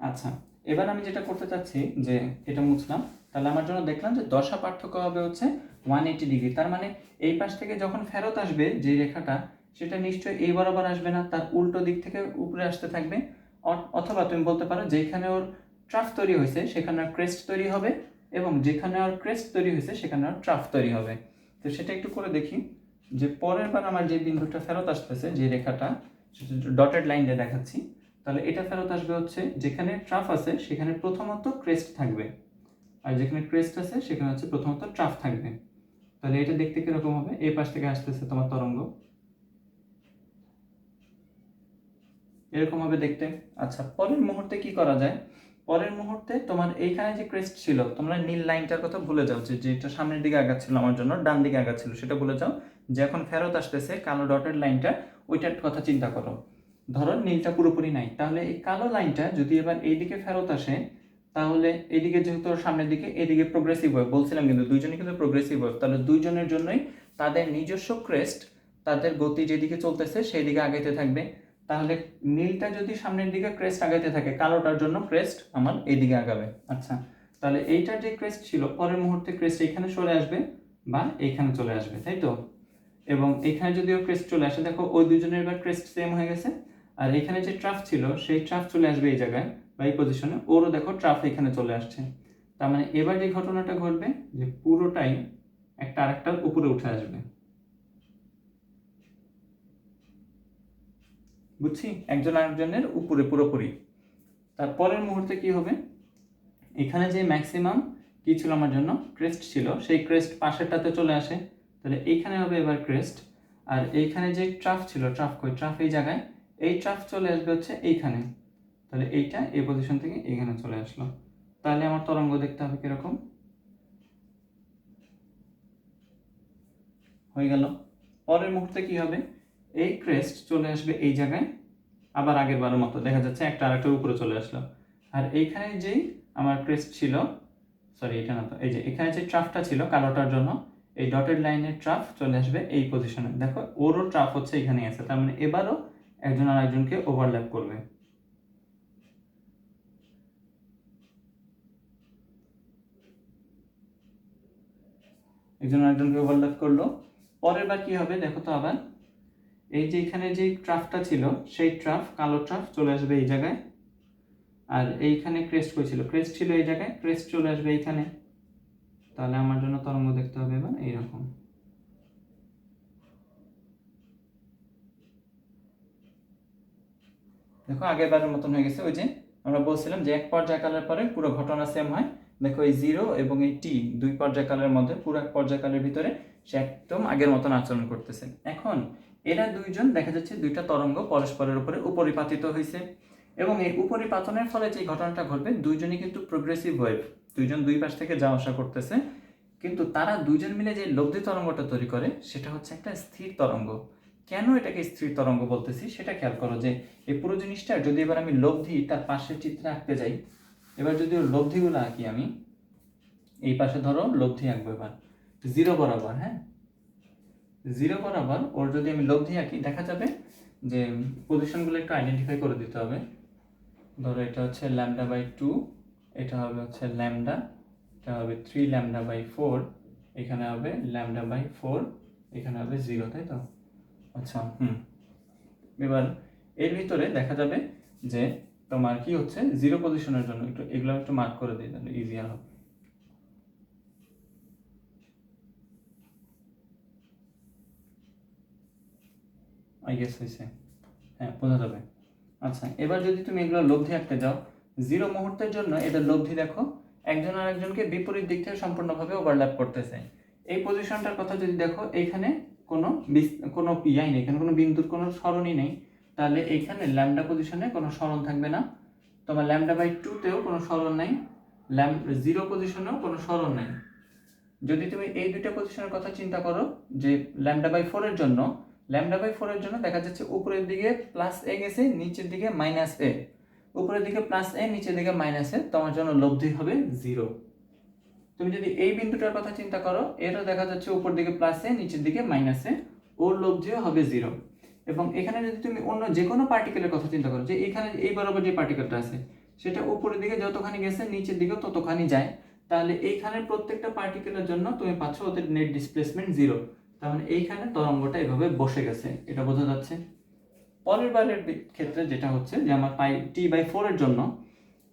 আচ্ছা, এবার আমি যেটা করতে চাচ্ছি যে এটা মুছলাম, তাহলে আমার জন্য দেখলাম যে দশা পার্থক্য হবে হচ্ছে 180 ডিগ্রি। তার মানে এই পাশ থেকে যখন ফেরত আসবে যে রেখাটা, সেটা নিশ্চয়ই এই বরাবর আসবে না, তার উল্টো দিক থেকে উপরে আসতে থাকবে। অথবা তুমি বলতে পারো যেখানে ওর ট্রাফ তৈরি হয়েছে সেখানে ওর ক্রেস্ট তৈরি হবে, এবং যেখানে ওর ক্রেস্ট তৈরি হয়েছে সেখানে ওর ট্রাফ তৈরি হবে। তো সেটা একটু করে দেখি যে পরের বার আমার যে বিন্দুটা ফেরত আসতেছে, যে রেখাটা, সেটা ডটেড লাইন দিয়ে দেখাচ্ছি। তাহলে এটা ফেরত আসবে হচ্ছে যেখানে ট্রাফ আছে সেখানে প্রথমত ক্রেস্ট থাকবে, আর যেখানে ক্রেস্ট আছে সেখানে হচ্ছে প্রথমত ট্রাফ থাকবে। তাহলে এটা দেখতে কিরকম হবে? এই পাশ থেকে আসতেছে তোমার তরঙ্গ, এরকম হবে দেখতে। আচ্ছা, পরের মুহূর্তে কি করা যায়? পরের মুহূর্তে তোমার এইখানে যে ক্রেস্ট ছিল, তোমরা নীল লাইনটার কথা ভুলে যাও, যেটা সামনের দিকে আগাচ্ছিল আমার জন্য, ডান দিকে আগাচ্ছিল, সেটা ভুলে যাও। যে এখন ফেরত আসতেছে কালো ডটেড লাইনটা, ওইটার কথা চিন্তা করো। ধরো নীলটা পুরোপুরি নাই, তাহলে এই কালো লাইনটা যদি এবার এইদিকে ফেরত আসে, তাহলে এইদিকে যেহেতু সামনের দিকে, এদিকে প্রোগ্রেসিভ ওয়েভ বলছিলাম, কিন্তু দুইজনই কিন্তু প্রোগ্রেসিভ ওয়েভ, তাহলে দুইজনের জন্যই তাদের নিজস্ব ক্রেস্ট, তাদের গতি যেদিকে চলতেছে সেই দিকে আগাইতে থাকবে। তাহলে নীলটা যদি সামনের দিকে ক্রেস্ট আগাইতে থাকে, কালোটার জন্য ক্রেস্ট আমার এইদিকে আগাবে। আচ্ছা, তাহলে এইটার যে ক্রেস্ট ছিল পরের মুহূর্তে ক্রেস্ট এইখানে চলে আসবে বা এইখানে চলে আসবে, তাই তো? এবং এখানে যদিও ক্রেস্ট চলে আসে, দেখো ওই দুজনের এবার ক্রেস্ট সেম হয়ে গেছে। আর এখানে যে ট্রাফ ছিল সেই ট্রাফ চলে আসবে এই জায়গায় বা এই পজিশনে, ওরও দেখো ট্রাফ এখানে চলে আসছে। তার মানে এবার যে ঘটনাটা ঘটবে যে পুরোটাই একটা আরেকটার উপরে উঠে আসবে। বুঝছি? একজন আরেকজনের উপরে পুরোপুরি। তারপরের মুহূর্তে কি হবে? এখানে যে ম্যাক্সিমাম কি ছিল আমার জন্য, ক্রেস্ট ছিল, সেই ক্রেস্ট পাশেরটাতে চলে আসে। তাহলে এইখানে হবে এবার ক্রেস্ট। আর এইখানে যে ট্রাফ ছিল, ট্রাফ কই? ট্রাফ এই জায়গায়, এই ট্রাফ চলে আসবে হচ্ছে এইখানে। তাহলে এইটা এই পজিশন থেকে এইখানে চলে আসলো। তাহলে আমার তরঙ্গ দেখতে হবে কিরকম? হয়ে গেল। পরের মুহূর্তে কি হবে? এই ক্রেস্ট চলে আসবে এই জায়গায়, আবার আগের বারের মতো দেখা যাচ্ছে একটা আরেকটার উপরে চলে আসলো। আর এইখানে যেই আমার ক্রেস্ট ছিল, সরি এটা না তো, এই যে এখানে যে ট্রাফটা ছিল কালোটার জন্য, এই ডটেড লাইনের ট্রাফ চলে আসবে এই পজিশনে। দেখো ওরও ট্রাফ হচ্ছে এখানে আছে, তার মানে এবারও একজন আর একজনকে ওভারল্যাপ করবে। একজন আরেকজনকে ওভারল্যাপ করলো। পরের বার কি হবে দেখো তো, আবার এই যে এখানে যে ট্রাফটা ছিল সেই ট্রাফ, কালো ট্রাফ চলে আসবে এই জায়গায়। আর এইখানে ক্রেস্ট ছিল, ক্রেস্ট ছিল এই জায়গায়, ক্রেস্ট চলে আসবে এইখানে। তাহলে আমার জন্য তরঙ্গ দেখতে হবে এবার এইরকম। দেখো আগের বারের মতন হয়ে গেছে। ওই যে আমরা বলছিলাম যে এক পর্যায়কালের পরে পুরো ঘটনা সেম হয়। দেখো এই 0 এবং এই টি, দুই পর্যায়কালের মধ্যে পুরো এক পর্যায়কালের ভিতরে সে একদম আগের মতন আচরণ করতেছে। এখন এরা দুইজন দেখা যাচ্ছে দুইটা তরঙ্গ পরস্পরের উপরে উপরিপাতিত হয়েছে, এবং এই উপরিপাতনের ফলে যে ঘটনাটা ঘটবে, দুইজনই কিন্তু প্রোগ্রেসিভ ওয়েভ, দুইজন দুই পাশ থেকে যাওয়া আসা করতেছে, কিন্তু তারা দুইজন মিলে যে লব্ধি তরঙ্গটা তৈরি করে সেটা হচ্ছে একটা স্থির তরঙ্গ। কেন এটাকে স্থির তরঙ্গ বলতেছি সেটা খেয়াল করো, যে এই পুরো জিনিসটা যদি এবার আমি লব্ধি তার পাশের চিত্রে আঁকতে যাই, এবার যদি ওর লব্ধিগুলো আঁকি আমি, এই পাশে ধরো লব্ধি আঁকবো এবার 0 বরাবর, হ্যাঁ 0 বরাবর ওর যদি আমি লব্ধি আঁকি, দেখা যাবে যে পজিশনগুলো একটু আইডেন্টিফাই করে দিতে হবে। ধরো এটা হচ্ছে λ/2, এটা হবে হচ্ছে ল্যামডা, এটা হবে 3 λ/4, এখানে হবে λ/4, এখানে হবে 0, তাই তো? আচ্ছা, এবার এর ভিতরে দেখা যাবে যে তোমার কি হচ্ছে, 0 পজিশনের জন্য একটু এগুলো একটু মার্ক করে দিই, তাহলে ইজিয়ার হবে। আই গেস হয়েছে। হ্যাঁ, বোঝা যাবে। আচ্ছা, এবার যদি তুমি এগুলো লব্ধি আঁকতে যাও, 0 মুহূর্তের জন্য এটা লব্ধি দেখো একজন আর একজনকে বিপরীত দিক থেকে সম্পূর্ণভাবে ওভারল্যাপ করতেছে। এই পজিশনটার কথা যদি দেখো, এইখানে কোনো ইয়াই নেই, এখানে কোনো বিন্দুর কোনো সরণই নেই, তাহলে এইখানে ল্যামডা পজিশনে কোনো সরণ থাকবে না। তোমার λ/2তেও কোনো সরণ নাই, 0 পজিশনেও কোনো সরণ নাই। যদি তুমি এই দুইটা পজিশনের কথা চিন্তা করো, যে λ/4 এর জন্য দেখা যাচ্ছে উপরের দিকে +a গেছে, নিচের দিকে -a, উপরের দিকে +a, নিচের দিকে -a, তোমার জন্য লব্ধি হবে 0। তুমি যদি এই বিন্দুটার কথা চিন্তা করো, এটা দেখা যাচ্ছে উপর দিকে +a, নিচের দিকে -a, ওর লব্ধিও হবে 0। এবং এখানে যদি তুমি অন্য যে কোনো পার্টিকেলের কথা চিন্তা করো, যে এখানে এই বরাবর যে পার্টিকেলটা আছে সেটা উপরের দিকে যতখানি গেছে নিচের দিকেও ততখানি যায়, তাহলে এইখানে প্রত্যেকটা পার্টিকেলের জন্য তুমি পাচ্ছ ওদের নেট ডিসপ্লেসমেন্ট 0। তার মানে এইখানে তরঙ্গটা এভাবে বসে গেছে, এটা বোঝা যাচ্ছে। পরের বারের ক্ষেত্রে যেটা হচ্ছে যে আমার T/4 এর জন্য,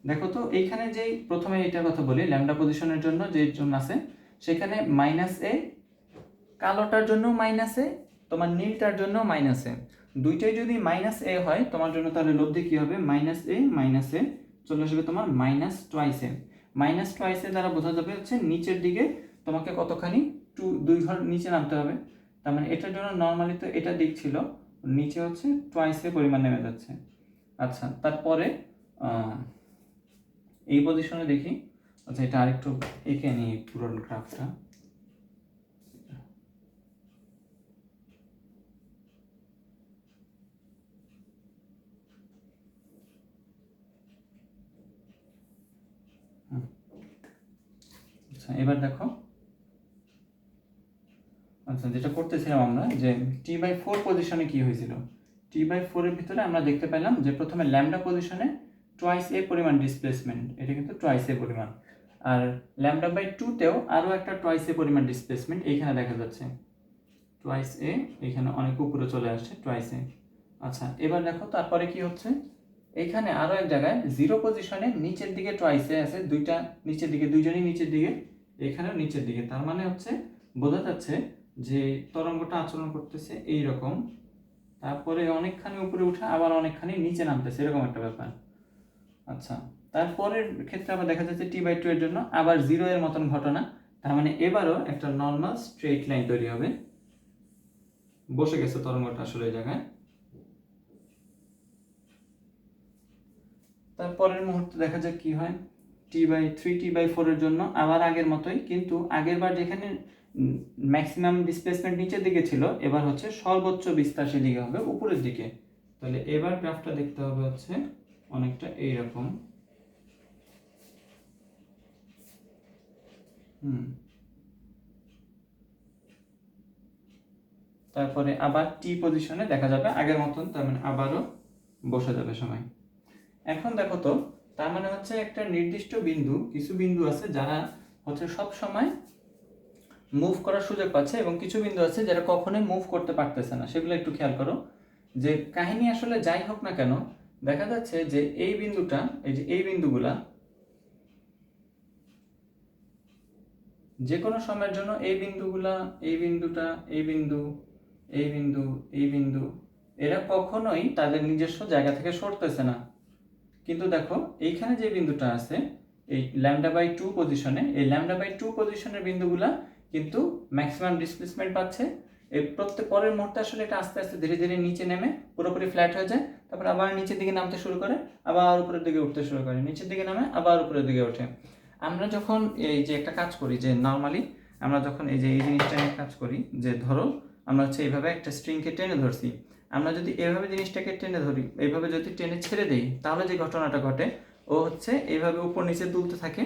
দেখো তো এইখানে যেই প্রথমে এটার কথা বলি, ল্যামডা পজিশনের জন্য যে জন্য আছে সেখানে -a, কালোটার জন্য -a, তোমার নীলটার জন্য -a, দুইটাই যদি -a হয় তোমার জন্য, তাহলে লব্ধি কি হবে? -a চলে আসবে তোমার -2a দ্বারা বোঝা যাবে হচ্ছে নিচের দিকে তোমাকে কতখানি 2 ঘর নিচে নামতে হবে। তার মানে এটার জন্য নর্মালি তো এটা দিক ছিল, নিচে হচ্ছে 2a পরিমাণ নেমে যাচ্ছে। আচ্ছা, তারপরে এই পজিশনে দেখি। আচ্ছা, এটা আরেকটু এঁকে নিই পুরো গ্রাফটা। আচ্ছা, এবার দেখো। আচ্ছা, যেটা করতেছিলাম আমরা, যে T/4 পজিশনে কি হয়েছিল, T/4 এর ভিতরে আমরা দেখতে পেলাম যে প্রথমে ল্যামডা পজিশনে 2a পরিমাণ ডিসপ্লেসমেন্ট, এটা কিন্তু 2a পরিমাণ, আর λ/2তেও আরও একটা 2a পরিমাণ ডিসপ্লেসমেন্ট এইখানে দেখা যাচ্ছে, 2a এখানে অনেক উপরে চলে আসছে 2a। আচ্ছা, এবার দেখো তারপরে কি হচ্ছে, এইখানে আরও এক জায়গায় 0 পজিশনে নিচের দিকে 2a আছে, দুইটা নিচের দিকে, দুইজনই নিচের দিকে, এখানেও নিচের দিকে। তার মানে হচ্ছে বোঝা যাচ্ছে যে তরঙ্গটা আচরণ করতেছে এই রকম, তারপরে অনেকখানি উপরে উঠে আবার অনেকখানি নিচে নামতেছে, এরকম একটা ব্যাপার। আচ্ছা, তারপরের ক্ষেত্রে আবার দেখা যাচ্ছে T/2 এর জন্য আবার 0 এর মতন ঘটনা। তার মানে এবারও একটা নর্মাল স্ট্রেট লাইন তৈরি হবে, বসে গেছে তরঙ্গটা আসলে এই জায়গায়। তারপরের মুহূর্তে দেখা যাক কি হয়। T/4 এর জন্য আবার আগের মতোই, কিন্তু আগের বার যেখানে ম্যাক্সিমাম ডিসপ্লেসমেন্ট নিচের দিকে ছিল, এবার হচ্ছে সর্বোচ্চ বিস্তার সেদিকে হবে, উপরের দিকে। তাহলে এবার গ্রাফটা দেখতে হবে হচ্ছে অনেকটা এইরকম। তারপরে আবার টি পজিশনে দেখা যাবে আগের মতন, তার মানে আবারও বসে যাবে সময়। এখন দেখো তো, তার মানে হচ্ছে একটা নির্দিষ্ট বিন্দু, কিছু বিন্দু আছে যারা হচ্ছে সব সময় মুভ করার সুযোগ পাচ্ছে, এবং কিছু বিন্দু আছে যারা কখনোই মুভ করতে পারতেছে না। সেগুলো একটু খেয়াল করো, যে কাহিনী আসলে যাই হোক না কেন, দেখা যাচ্ছে যে এই বিন্দুটা, এই যে এই বিন্দুগুলা যে কোনো সময়ের জন্য, এই বিন্দুগুলা, এই বিন্দুটা, এই বিন্দু, এই বিন্দু, এই বিন্দু, এরা কখনোই তাদের নিজস্ব জায়গা থেকে সরতেছে না। কিন্তু দেখো এইখানে যে বিন্দুটা আছে এই λ/2 পজিশনে, এই λ/2 পজিশনের বিন্দুগুলা কিন্তু ম্যাক্সিমাম ডিসপ্লেসমেন্ট পাচ্ছে। এই প্রত্যেক পরের মুহূর্তে আসলে এটা আস্তে আস্তে ধীরে ধীরে নিচে নেমে পুরোপুরি ফ্ল্যাট হয়ে যায়, তারপর আবার নিচের দিকে নামতে শুরু করে, আবার উপরের দিকে উঠতে শুরু করে, নিচের দিকে নামে আবার উপরের দিকে ওঠে। আমরা যখন এই যে একটা কাজ করি, যে নর্মালি আমরা যখন এই যে এই জিনিসটা নিয়ে কাজ করি, যে ধরো আমরা হচ্ছে এইভাবে একটা স্ট্রিংকে টেনে ধরছি, আমরা যদি এইভাবে জিনিসটাকে টেনে ধরি, এইভাবে যদি টেনে ছেড়ে দিই, তাহলে যে ঘটনাটা ঘটে ও হচ্ছে এইভাবে উপর নিচে দুলতে থাকে।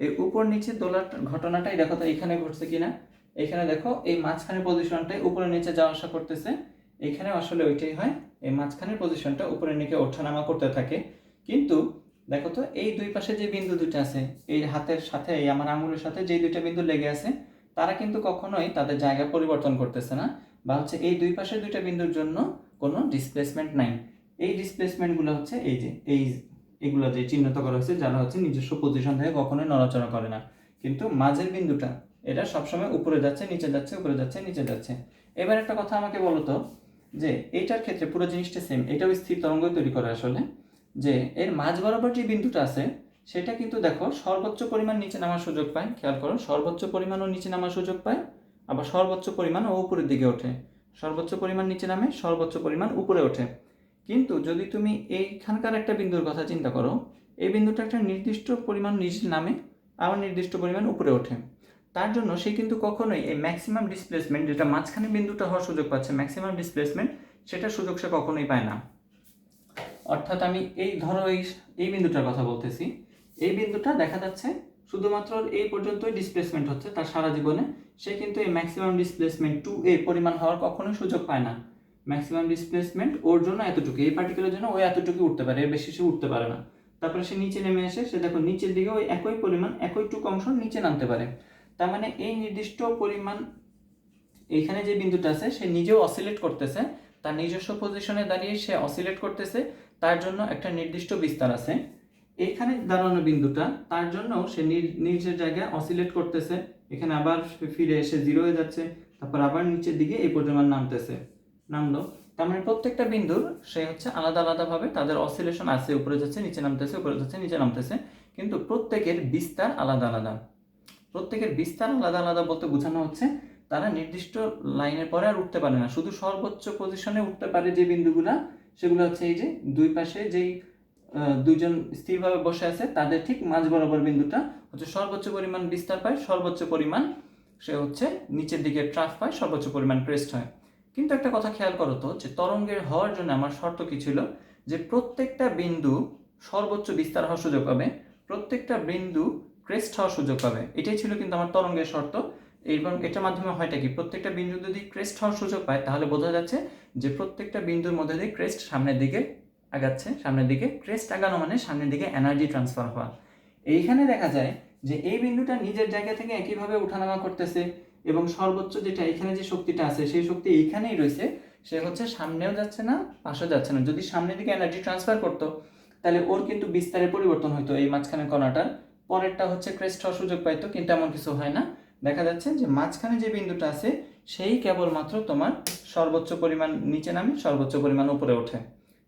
এই উপর নিচে দোলার ঘটনাটাই দেখো তো এখানে ঘটছে কিনা। এখানে দেখো এই মাঝখানের পজিশনটাই উপরে নিচে যাওয়া আসা করতেছে, এখানে আসলে ওইটাই হয়, এই মাঝখানের পজিশনটা উপরে নিচে ওঠানামা করতে থাকে। কিন্তু দেখো তো এই দুই পাশে যে বিন্দু দুটো আছে, এই হাতের সাথে, এই আমার আঙুলের সাথে যে দুইটা বিন্দু লেগে আছে, তারা কিন্তু কখনোই তাদের জায়গা পরিবর্তন করতেছে না, বা হচ্ছে এই দুই পাশে দুইটা বিন্দুর জন্য কোনো ডিসপ্লেসমেন্ট নাই। এই ডিসপ্লেসমেন্টগুলো হচ্ছে এই যে এগুলো যে চিহ্নিত করা হয়েছে, যারা হচ্ছে নিজস্ব পজিশন থেকে কখনোই নড়াচড়া করে না। কিন্তু মাঝের বিন্দুটা, এটা সবসময় উপরে যাচ্ছে নিচে যাচ্ছে, উপরে যাচ্ছে নিচে যাচ্ছে। এবার একটা কথা আমাকে বলো তো, যে এইটার ক্ষেত্রে পুরো জিনিসটা সেম, এটাও স্থির তরঙ্গ তৈরি করে আসলে, যে এর মাঝ বরাবর যে বিন্দুটা আছে সেটা কিন্তু দেখো সর্বোচ্চ পরিমাণ নিচে নামার সুযোগ পায়, খেয়াল করো, সর্বোচ্চ পরিমাণও নিচে নামার সুযোগ পায়, আবার সর্বোচ্চ পরিমাণ ও উপরের দিকে ওঠে, সর্বোচ্চ পরিমাণ নিচে নামে, সর্বোচ্চ পরিমাণ উপরে ওঠে। কিন্তু যদি তুমি এইখানকার একটা বিন্দুর কথা চিন্তা করো, এই বিন্দুটা একটা নির্দিষ্ট পরিমাণ নিচে নামে, আবার নির্দিষ্ট পরিমাণ উপরে ওঠে, তার জন্য সে কিন্তু কখনোই এই ম্যাক্সিমাম ডিসপ্লেসমেন্ট, যেটা মাঝখানে বিন্দুটা হওয়ার সুযোগ পাচ্ছে, ম্যাক্সিমাম ডিসপ্লেসমেন্ট, সেটার সুযোগ সে কখনোই পায় না। অর্থাৎ আমি এই ধরো এই বিন্দুটার কথা বলতেছি, এই বিন্দুটা দেখা যাচ্ছে শুধুমাত্র এই পর্যন্তই ডিসপ্লেসমেন্ট হচ্ছে তার সারা জীবনে, সে কিন্তু এই ম্যাক্সিমাম ডিসপ্লেসমেন্ট 2a পরিমাণ হওয়ার কখনোই সুযোগ পায় না। ম্যাক্সিমাম ডিসপ্লেসমেন্ট ওর জন্য এতটুকু, এই পার্টিকুলার জন্য ওই এতটুকু উঠতে পারে, এর বেশি সে উঠতে পারে না। তারপরে সে নিচে নেমে এসে সে দেখো নিচের দিকে ওই একই পরিমাণ, একই টুক অংশ নিচে নামতে পারে। তার মানে এই নির্দিষ্ট পরিমাণ, এইখানে যে বিন্দুটা আছে সে নিজেও অসিলেট করতেছে, তার নিজস্ব পজিশনে দাঁড়িয়ে সে অসিলেট করতেছে, তার জন্য একটা নির্দিষ্ট বিস্তার আছে। এইখানে দাঁড়ানো বিন্দুটা, তার জন্য সে নিজের জায়গায় অসিলেট করতেছে, এখানে আবার ফিরে এসে জিরো হয়ে যাচ্ছে, তারপর আবার নিচের দিকে এই পরিমাণ নামতেছে, নামলো। তার মানে প্রত্যেকটা বিন্দুর সে হচ্ছে আলাদা আলাদাভাবে তাদের অসিলেশন আছে, উপরে যাচ্ছে নিচে নামতেছে, উপরে যাচ্ছে নিচে নামতেছে, কিন্তু প্রত্যেকের বিস্তার আলাদা আলাদা। প্রত্যেকের বিস্তার আলাদা আলাদা বলতে বোঝানো হচ্ছে তারা নির্দিষ্ট লাইনের পরে আর উঠতে পারে না, শুধু সর্বোচ্চ পজিশনে উঠতে পারে যে বিন্দুগুলা, সেগুলো হচ্ছে এই যে দুই পাশে যেই দুইজন স্থিরভাবে বসে আছে তাদের ঠিক মাঝ বরাবর বিন্দুটা হচ্ছে সর্বোচ্চ পরিমাণ বিস্তার পায়, সর্বোচ্চ পরিমাণ সে হচ্ছে নিচের দিকে ট্রাফ পায়, সর্বোচ্চ পরিমাণ ক্রেস্ট হয়। কিন্তু একটা কথা খেয়াল করো তো, যে তরঙ্গের হওয়ার জন্য আমার শর্ত কি ছিল, যে প্রত্যেকটা বিন্দু সর্বোচ্চ বিস্তার হওয়ার সুযোগ পাবে, প্রত্যেকটা বিন্দু ক্রেস্ট হওয়ার সুযোগ পাবে, এটাই ছিল কিন্তু আমার তরঙ্গের শর্ত। এবং এটার মাধ্যমে হয়টা কি, প্রত্যেকটা বিন্দু যদি ক্রেস্ট হওয়ার সুযোগ পায় তাহলে বোঝা যাচ্ছে যে প্রত্যেকটা বিন্দুর মধ্যে দিয়ে ক্রেস্ট সামনের দিকে আগাচ্ছে, সামনের দিকে ক্রেস্ট আগানো মানে সামনের দিকে এনার্জি ট্রান্সফার হওয়া। এইখানে দেখা যায় যে এই বিন্দুটা নিজের জায়গা থেকে একইভাবে ওঠানামা করতেছে, এবং সর্বোচ্চ যেটা এখানে যে শক্তিটা আছে সেই শক্তি এইখানেই রয়েছে, সে হচ্ছে সামনেও যাচ্ছে না পাশেও যাচ্ছে না। যদি সামনের দিকে এনার্জি ট্রান্সফার করতো তাহলে ওর কিন্তু বিস্তারের পরিবর্তন হতো, এই মাঝখানে কণাটার পরেরটা হচ্ছে ক্রেস্ট হওয়ার সুযোগ পাইতো, কিন্তু এমন কিছু হয় না। দেখা যাচ্ছে যে মাঝখানে যে বিন্দুটা আছে সেই কেবলমাত্র তোমার সর্বোচ্চ পরিমাণ নিচে নামে, সর্বোচ্চ পরিমাণ উপরে ওঠে,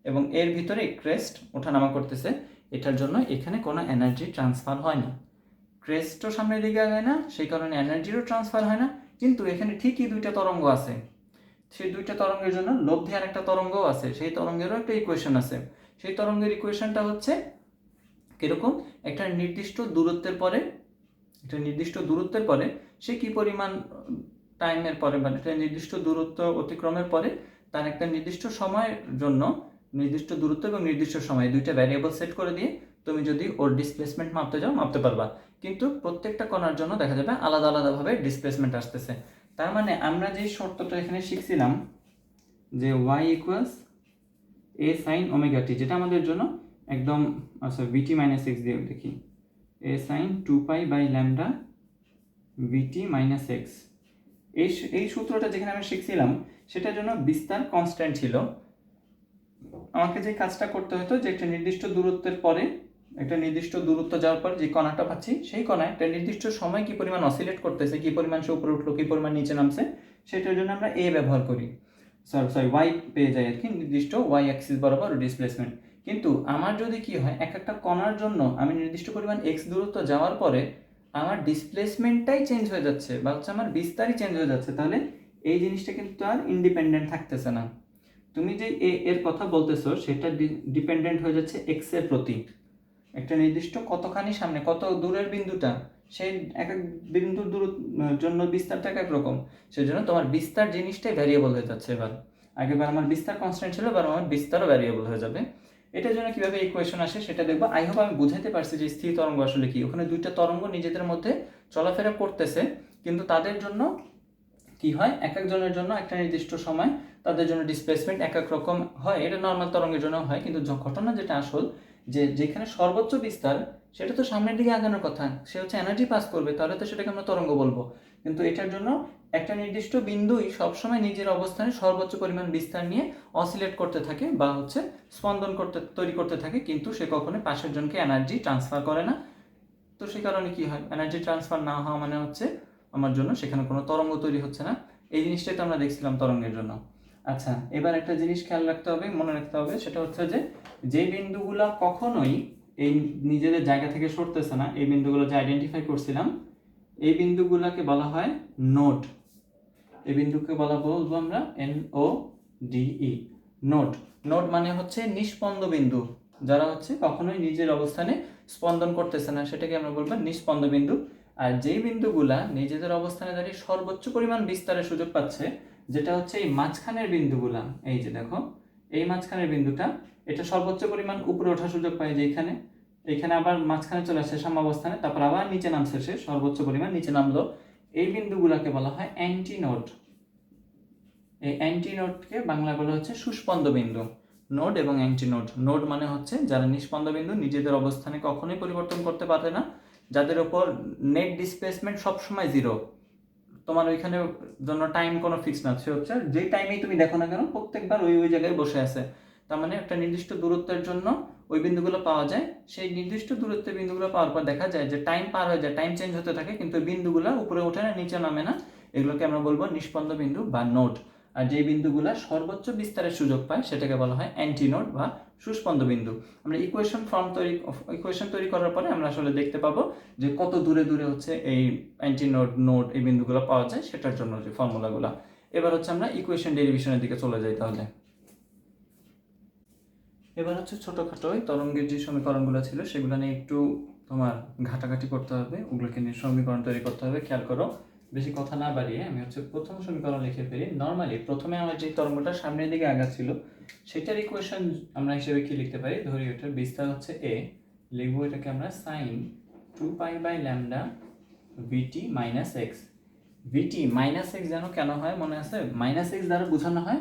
এবং এর ভিতরে ক্রেস্ট ওঠানামা করতেছে। এটার জন্য এখানে কোনো এনার্জি ট্রান্সফার হয় না, ক্রেস্টও সামনের দিকে আগায় না, সেই কারণে এনার্জিরও ট্রান্সফার হয় না। কিন্তু এখানে ঠিকই দুইটা তরঙ্গ আছে, সেই দুইটা তরঙ্গের জন্য লব্ধি আর একটা তরঙ্গও আছে, সেই তরঙ্গেরও একটা ইকুয়েশন আছে। সেই তরঙ্গের ইকুয়েশনটা হচ্ছে কিরকম, একটা নির্দিষ্ট দূরত্বের পরে, একটা নির্দিষ্ট দূরত্বের পরে সে কি পরিমাণ টাইমের পরে, মানে একটা নির্দিষ্ট দূরত্ব অতিক্রমের পরে তার একটা নির্দিষ্ট সময়ের জন্য, নির্দিষ্ট দূরত্ব এবং নির্দিষ্ট সময় দুইটা ভ্যারিয়েবল সেট করে দিয়ে তুমি যদি ওর ডিসপ্লেসমেন্ট মাপতে যাও মাপতে পারবা। কিন্তু প্রত্যেকটা কণার জন্য দেখা যাবে আলাদা আলাদাভাবে ডিসপ্লেসমেন্ট আসতেছে। তার মানে আমরা যে শর্তটা এখানে শিখছিলাম যে y equals a sine omega T, যেটা আমাদের জন্য একদম, আচ্ছা vt মাইনাস এক্স দিয়ে দেখি, a sine 2 pi lambda vt minus x, এই সূত্রটা যেখানে আমরা শিখছিলাম সেটার জন্য বিস্তার কনস্ট্যান্ট ছিল। আমাকে যে কাজটা করতে হতো যে একটা নির্দিষ্ট দূরত্বের পরে, একটা নির্দিষ্ট দূরত্ব যাওয়ার পর যে কণাটা পাচ্ছি সেই কণা একটা নির্দিষ্ট সময় কি পরিমাণ অসিলেট করতেছে, কি পরিমাণ সে উপরে উঠলো, কি পরিমাণ নিচে নামছে, সেটার জন্য আমরা এ ব্যবহার করি, সরি ওয়াই পেয়ে যাই আর কি, নির্দিষ্ট ওয়াই অ্যাক্সিস বরাবর ডিসপ্লেসমেন্ট। কিন্তু আমার যদি কি হয়, এক একটা কণার জন্য আমি নির্দিষ্ট পরিমাণ এক্স দূরত্ব যাওয়ার পরে আমার ডিসপ্লেসমেন্টটাই চেঞ্জ হয়ে যাচ্ছে, বা হচ্ছে আমার বিস্তারই চেঞ্জ হয়ে যাচ্ছে, তাহলে এই জিনিসটা কিন্তু আর ইন্ডিপেন্ডেন্ট থাকতেছে না। তুমি যে এর কথা বলতেছো সেটা ডিপেন্ডেন্ট হয়ে যাচ্ছে এক্স এর প্রতি, একটা নির্দিষ্ট কতখানি সামনে, কত দূরের বিন্দুটা, সেই এক এক বিন্দুর দূর জন্য বিস্তারটা এক এক রকম, সেই জন্য তোমার বিস্তার জিনিসটাই ভ্যারিয়েবল হয়ে যাচ্ছে। এবার আগেবার আমার বিস্তার কনস্ট্যান্ট ছিল, এবার আমার বিস্তারও ভ্যারিয়েবল হয়ে যাবে। এটার জন্য কিভাবে ইকুয়েশন আসে সেটা দেখবো। আই হোপ আমি বুঝাতে পারছি যে স্থির তরঙ্গ আসলে কি। ওখানে দুইটা তরঙ্গ নিজেদের মধ্যে চলাফেরা করতেছে, কিন্তু তাদের জন্য কি হয়, এক একজনের জন্য একটা নির্দিষ্ট সময় তাদের জন্য ডিসপ্লেসমেন্ট এক এক রকম হয়। এটা নর্মাল তরঙ্গের জন্য হয়, কিন্তু ঘটনা যেটা আসল, যে যেখানে সর্বোচ্চ বিস্তার সেটা তো সামনের দিকে আগানোর কথা, সে হচ্ছে এনার্জি পাস করবে, তাহলে তো সেটাকে আমরা তরঙ্গ বলবো। কিন্তু এটার জন্য একটা নির্দিষ্ট বিন্দুই সবসময় নিজের অবস্থানে সর্বোচ্চ পরিমাণ বিস্তার নিয়ে অসিলেট করতে থাকে, বা হচ্ছে স্পন্দন তৈরি করতে থাকে, কিন্তু সে কখনো পাশের জনকে এনার্জি ট্রান্সফার করে না। তো সেই কারণে কি হয়, এনার্জি ট্রান্সফার না হওয়া মানে হচ্ছে আমার জন্য সেখানে কোনো তরঙ্গ তৈরি হচ্ছে না। এই জিনিসটাই তো আমরা দেখছিলাম তরঙ্গের জন্য। আচ্ছা, এবার একটা জিনিস খেয়াল রাখতে হবে, মনে রাখতে হবে, সেটা হচ্ছে যে বিন্দুগুলো কখনোই এই নিজেদের জায়গা থেকে সরতেছে না, এই বিন্দুগুলো যে আইডেন্টিফাই করছিলাম, এই বিন্দুগুলোকে বলা হয় নোড। এই বিন্দুকে বলবো আমরা NODE, নোড। নোড মানে হচ্ছে নিস্পন্দ বিন্দু, যারা হচ্ছে কখনোই নিজের অবস্থানে স্পন্দন করতেছে না, সেটাকে আমরা বলবো নিস্পন্দ বিন্দু। আর যেই বিন্দুগুলা নিজেদের অবস্থানে দাঁড়িয়ে সর্বোচ্চ পরিমাণ বিস্তারের সুযোগ পাচ্ছে, যেটা হচ্ছে এই মাঝখানের বিন্দুগুলা, এই যে দেখো এই মাঝখানের বিন্দুটা, এটা সর্বোচ্চ পরিমাণ উপরে ওঠার সুযোগ পায়, যে এখানে আবার মাঝখানে চলে আসছে সাম্যাবস্থানে, তারপর আবার নিচে নামছে, সে সর্বোচ্চ পরিমাণ নিচে নামলো। এই বিন্দুগুলোকে বলা হয় অ্যান্টিনোড। এই অ্যান্টিনোডকে বাংলা বলা হচ্ছে সুস্পন্দ বিন্দু। নোড এবং অ্যান্টিনোড, নোড মানে হচ্ছে যারা নিষ্পন্দ বিন্দু, নিজেদের অবস্থানে কখনোই পরিবর্তন করতে পারে না, যাদের উপর নেট ডিসপ্লেসমেন্ট সবসময় জিরো, তোমার ওইখানে জন্য টাইম কোনো ফিক্স না, সে হচ্ছে যে টাইমেই তুমি দেখো না কেন প্রত্যেকবার ওই জায়গায় বসে আছে। তার মানে একটা নির্দিষ্ট দূরত্বের জন্য ওই বিন্দুগুলো পাওয়া যায়, সেই নির্দিষ্ট দূরত্বের বিন্দুগুলো পাওয়ার পর দেখা যায় যে টাইম পার হয়ে যায়, টাইম চেঞ্জ হতে থাকে, কিন্তু বিন্দুগুলো উপরে ওঠে না, নিচে নামে না, এগুলোকে আমরা বলবো নিষ্পন্দ বিন্দু বা নোড। আর যে বিন্দুগুলো সর্বোচ্চ বিস্তারের সুযোগ পায় সেটাকে বলা হয় অ্যান্টিনোড বা সুস্পন্দ বিন্দু। আমরা ইকুয়েশন তৈরি করার পরে আমরা আসলে দেখতে পাবো যে কত দূরে দূরে হচ্ছে এই অ্যান্টিনোড, নোড এই বিন্দুগুলো পাওয়া যায়, সেটার জন্য যে ফর্মুলাগুলো। এবার হচ্ছে আমরা ইকুয়েশন ডেরিভেশনের দিকে চলে যাই। তাহলে এবার হচ্ছে ছোটখাটো ওই তরঙ্গের যে সমীকরণগুলো ছিল সেগুলো নিয়ে একটু তোমার ঘাটাঘাটি করতে হবে, ওগুলোকে নিয়ে সমীকরণ তৈরি করতে হবে। খেয়াল করো, বেশি কথা না বাড়িয়ে আমি হচ্ছে প্রথম সমীকরণ লিখে ফেলি। নর্মালি প্রথমে আমার যে তরঙ্গটা সামনের দিকে আগাচ্ছিল সেটার ইকুয়েশন আমরা হিসেবে কি লিখতে পারি, ধরি ওটার বিস্তার হচ্ছে a, লিখবো এটাকে আমরা sin 2π/λ vt মাইনাস এক্স। ভিটি মাইনাস এক্স যেন কেন হয় মনে আছে, মাইনাস এক্স দ্বারা বোঝানো হয়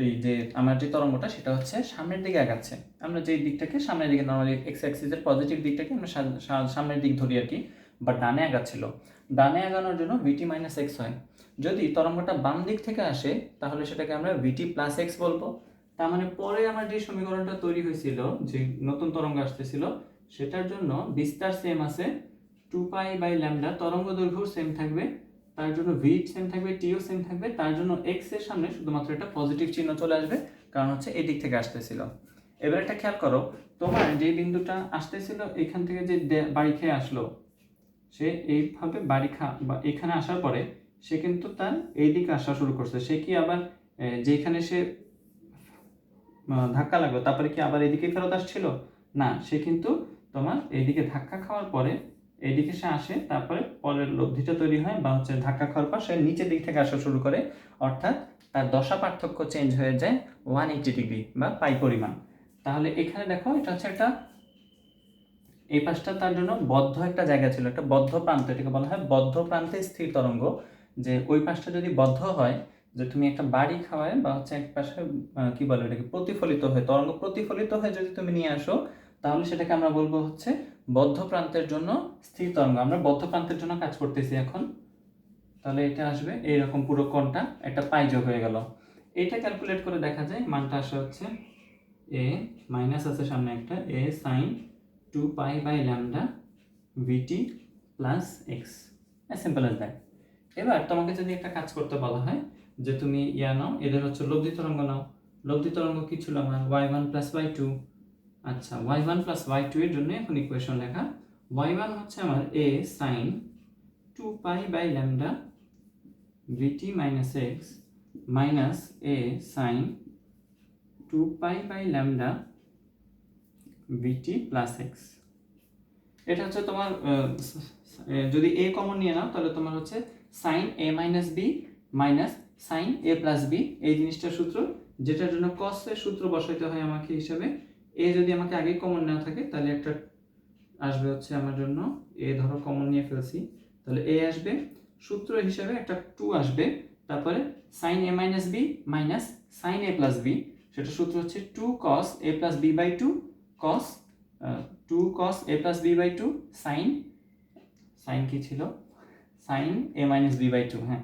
এই যে আমার যে তরঙ্গটা সেটা হচ্ছে সামনের দিকে আগাচ্ছে, আমরা যে দিকটাকে সামনের দিকে, নর্মালি এক্স অ্যাক্সিসের পজিটিভ দিকটাকে আমরা সামনের দিক ধরি আর কি, বা ডানে আগাচ্ছিল, ডানে আগানোর জন্য ভিটি মাইনাস এক্স হয়। যদি তরঙ্গটা বাম দিক থেকে আসে তাহলে সেটাকে আমরা ভিটি প্লাস এক্স বলবো। তার মানে পরে আমার যে সমীকরণটা তৈরি হয়েছিল, যে নতুন তরঙ্গ আসতেছিল, সেটার জন্য বিস্তার সেম আছে, 2π/λ, তরঙ্গ দৈর্ঘ্য সেম থাকবে, তার জন্য ভি সেম থাকবে, টিও সেম থাকবে, তার জন্য এক্স এর সামনে শুধুমাত্র একটা পজিটিভ চিহ্ন চলে আসবে, কারণ হচ্ছে এই দিক থেকে আসতেছিল। এবার একটা খেয়াল করো, তোমার যে বিন্দুটা আসতেছিল এখান থেকে যে বাড়ি খেয়ে আসলো, সে এইভাবে বাড়ি বা এখানে আসার পরে সে কিন্তু তার এই দিকে আসা শুরু করছে, সে কি আবার যেখানে সে ধাক্কা লাগলো তারপরে কি আবার এদিকে ফেরত আসছিল না, সে কিন্তু তোমার এইদিকে ধাক্কা খাওয়ার পরে এইদিকে সে আসে, তারপরে পরের লব্ধিটা তৈরি হয়, বা হচ্ছে ধাক্কা খাওয়ার পর সে নিচের দিক থেকে আসা শুরু করে, অর্থাৎ তার দশা পার্থক্য চেঞ্জ হয়ে যায় 180 ডিগ্রি বা পাই পরিমাণ। তাহলে এখানে দেখো এটা হচ্ছে একটা, এই পাশটা তার জন্য বদ্ধ একটা জায়গা ছিল, একটা বদ্ধ প্রান্ত, এটাকে বলা হয় বদ্ধ প্রান্তে স্থির তরঙ্গ। যে ওই পাশটা যদি বদ্ধ হয়, যে তুমি একটা বাড়ি খাওয়ায় বা হচ্ছে এক পাশে কি বলে এটাকে প্রতিফলিত হয়, তরঙ্গ প্রতিফলিত হয়ে যদি তুমি নিয়ে আসো, তাহলে সেটাকে আমরা বলবো হচ্ছে বদ্ধ প্রান্তের জন্য স্থির তরঙ্গ। আমরা বদ্ধ প্রান্তের জন্য কাজ করতেছি এখন, তাহলে এটা আসবে এইরকম, পুরো কোণটা একটা পাই যোগ হয়ে গেল। এটা ক্যালকুলেট করে দেখা যায় মানটা আসে হচ্ছে এ মাইনাস আছে সামনে একটা, A sine 2π/λ vt plus X, as simple as that. এবার তোমাকে যদি একটা কাজ করতে বলা হয় যে তুমি নাও, এদের হচ্ছে লব্ধি তরঙ্গ নাও। লব্ধি তরঙ্গ কি ছিল আমার, y1 প্লাস y2। আচ্ছা, y1 প্লাস y2 এর জন্য এখন ইকুয়েশন লেখা, y1 হচ্ছে আমার a sin 2π/λ vt minus x minus a sin 2π/λ vt plus x. এটা হচ্ছে তোমার যদি a কমন নিয়ে নাও তাহলে তোমার হচ্ছে sin a minus b minus sin a plus b, এই জিনিসটার সূত্র, যেটার জন্য cos এর সূত্র বসাইতে হয় আমাকে হিসাবে। a যদি আমাকে আগে কমন না থাকে তাহলে একটা আসবে হচ্ছে আমার জন্য, a ধরো কমন নিয়ে ফেলছি, তাহলে a আসবে, সূত্র হিসাবে একটা 2 আসবে, তারপরে sin a minus b minus sin a plus b, সেটা সূত্র হচ্ছে 2 cos a plus b by 2 cos 2 cos a plus b by 2 sin কি ছিল, sin a minus b by 2, হ্যাঁ,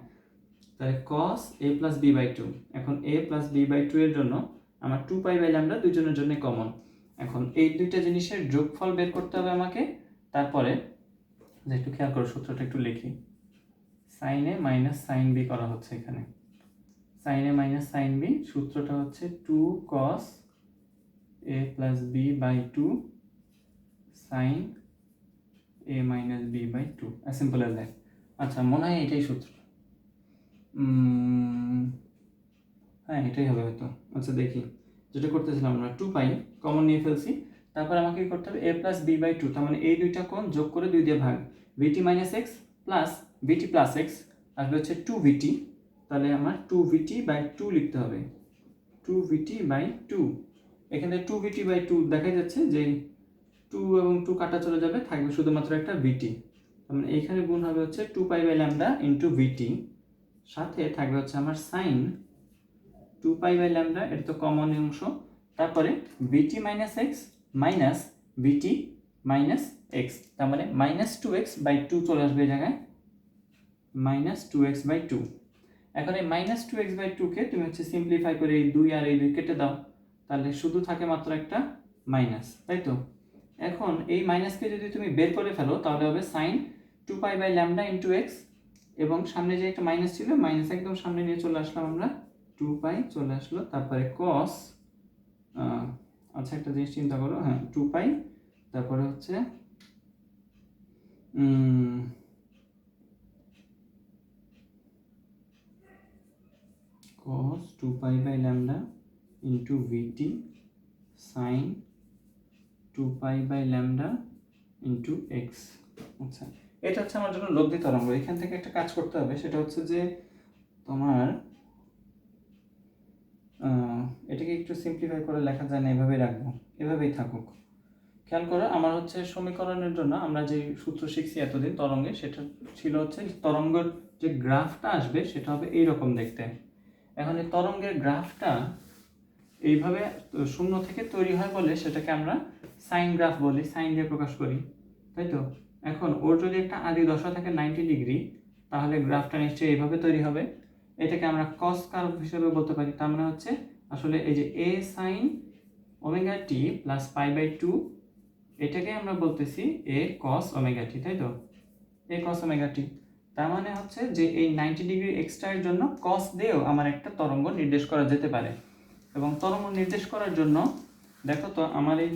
তাহলে cos a plus b by 2। এখন a plus b by 2 এর জন্য আমার 2π/λ দুইজনের জন্য কমন। এখন এই দুইটা জিনিসের যোগফল বের করতে হবে আমাকে। তারপরে একটু খেয়াল করো, সূত্রটা একটু লিখি, sin a minus sin b করা হচ্ছে এখানে, sine A minus sine B, সূত্রটা হচ্ছে 2 cos a plus B by 2 sine a minus B by 2, as simple as that। আচ্ছা, মনে হয় এটাই সূত্র। হ্যাঁ, এটাই হবে হয়তো। আচ্ছা দেখি, যেটা করতেছিলাম আমরা 2 পাই কমন নিয়ে ফেলছি, তারপর আমাকে কি করতে হবে, a প্লাস বি বাই 2, তার মানে এই দুইটা কোণ যোগ করে 2 দিয়ে ভাগ, vt minus x plus vt plus x আসবে হচ্ছে 2vt, তাহলে আমার 2vt বাই 2 লিখতে হবে, 2vt বাই 2। এখানে 2vt বাই 2 দেখা যাচ্ছে যে 2 এবং 2 কাটা চলে যাবে, থাকবে শুধুমাত্র একটা vt, তার মানে এইখানে গুণ হবে হচ্ছে 2 pi by lambda into vt, সাথে থাকবে হচ্ছে আমার সাইন 2 পাই বাই ল্যামডা, এটা তো কমন অংশ, তারপরে vt minus x minus vt minus x, তার মানে মাইনাস 2x বাই 2 চলে আসবে এই জায়গায়, মাইনাস 2x বাই 2। এখন এই মাইনাস 2x বাই 2 কে তুমি হচ্ছে সিম্পলিফাই করে এই 2 আর এই 2 কেটে দাও, তাহলে শুধু থাকে মাত্র একটা মাইনাস, তাই তো। এখন এই মাইনাসকে যদি তুমি বের করে ফেলো তাহলে হবে sine 2 pi by lambda into x, এবং সামনে যে একটা মাইনাস ছিল, মাইনাস একদম সামনে নিয়ে চলে আসলাম আমরা, 2 পাই চলে আসলো, তারপরে কস, আচ্ছা একটা জিনিস চিন্তা করো, হ্যাঁ 2 পাই, তারপরে হচ্ছে cos 2 pi by lambda into vt sine 2 pi by lambda into x. আচ্ছা, এটা হচ্ছে আমার জন্য লব্ধি তরঙ্গ। এখান থেকে একটা কাজ করতে হবে, সেটা হচ্ছে যে তোমার এটাকে একটু সিম্পলিফাই করে লেখা যায় না, এভাবেই রাখবো, এভাবেই থাকুক। খেয়াল করো, আমার হচ্ছে সমীকরণের জন্য আমরা যে সূত্র শিখছি এতদিন তরঙ্গে, সেটা ছিল হচ্ছে তরঙ্গের যে গ্রাফটা আসবে সেটা হবে এইরকম দেখতে। এখন এই তরঙ্গের গ্রাফটা এইভাবে শূন্য থেকে তৈরি হয় বলে সেটাকে আমরা সাইন গ্রাফ বলি, সাইন দিয়ে প্রকাশ করি, তাই তো। এখন ওর যদি একটা আদি দশা থাকে 90 ডিগ্রি, তাহলে গ্রাফটা নিশ্চয়ই এইভাবে তৈরি হবে। এটাকে আমরা কস কার্ভ হিসেবে বলতে পারি, তার মানে হচ্ছে আসলে এই যে a sine omega t plus pi by 2, এটাকে আমরা বলতেছি a cos ওমেগা টি, তাই তো, a cos ওমেগা টি। তার মানে হচ্ছে যে এই 90 ডিগ্রি এক্সট্রা এর জন্য cos দিয়েও আমার একটা তরঙ্গ নির্দেশ করা যেতে পারে। এবং তরঙ্গ নির্দেশ করার জন্য দেখো তো আমার এই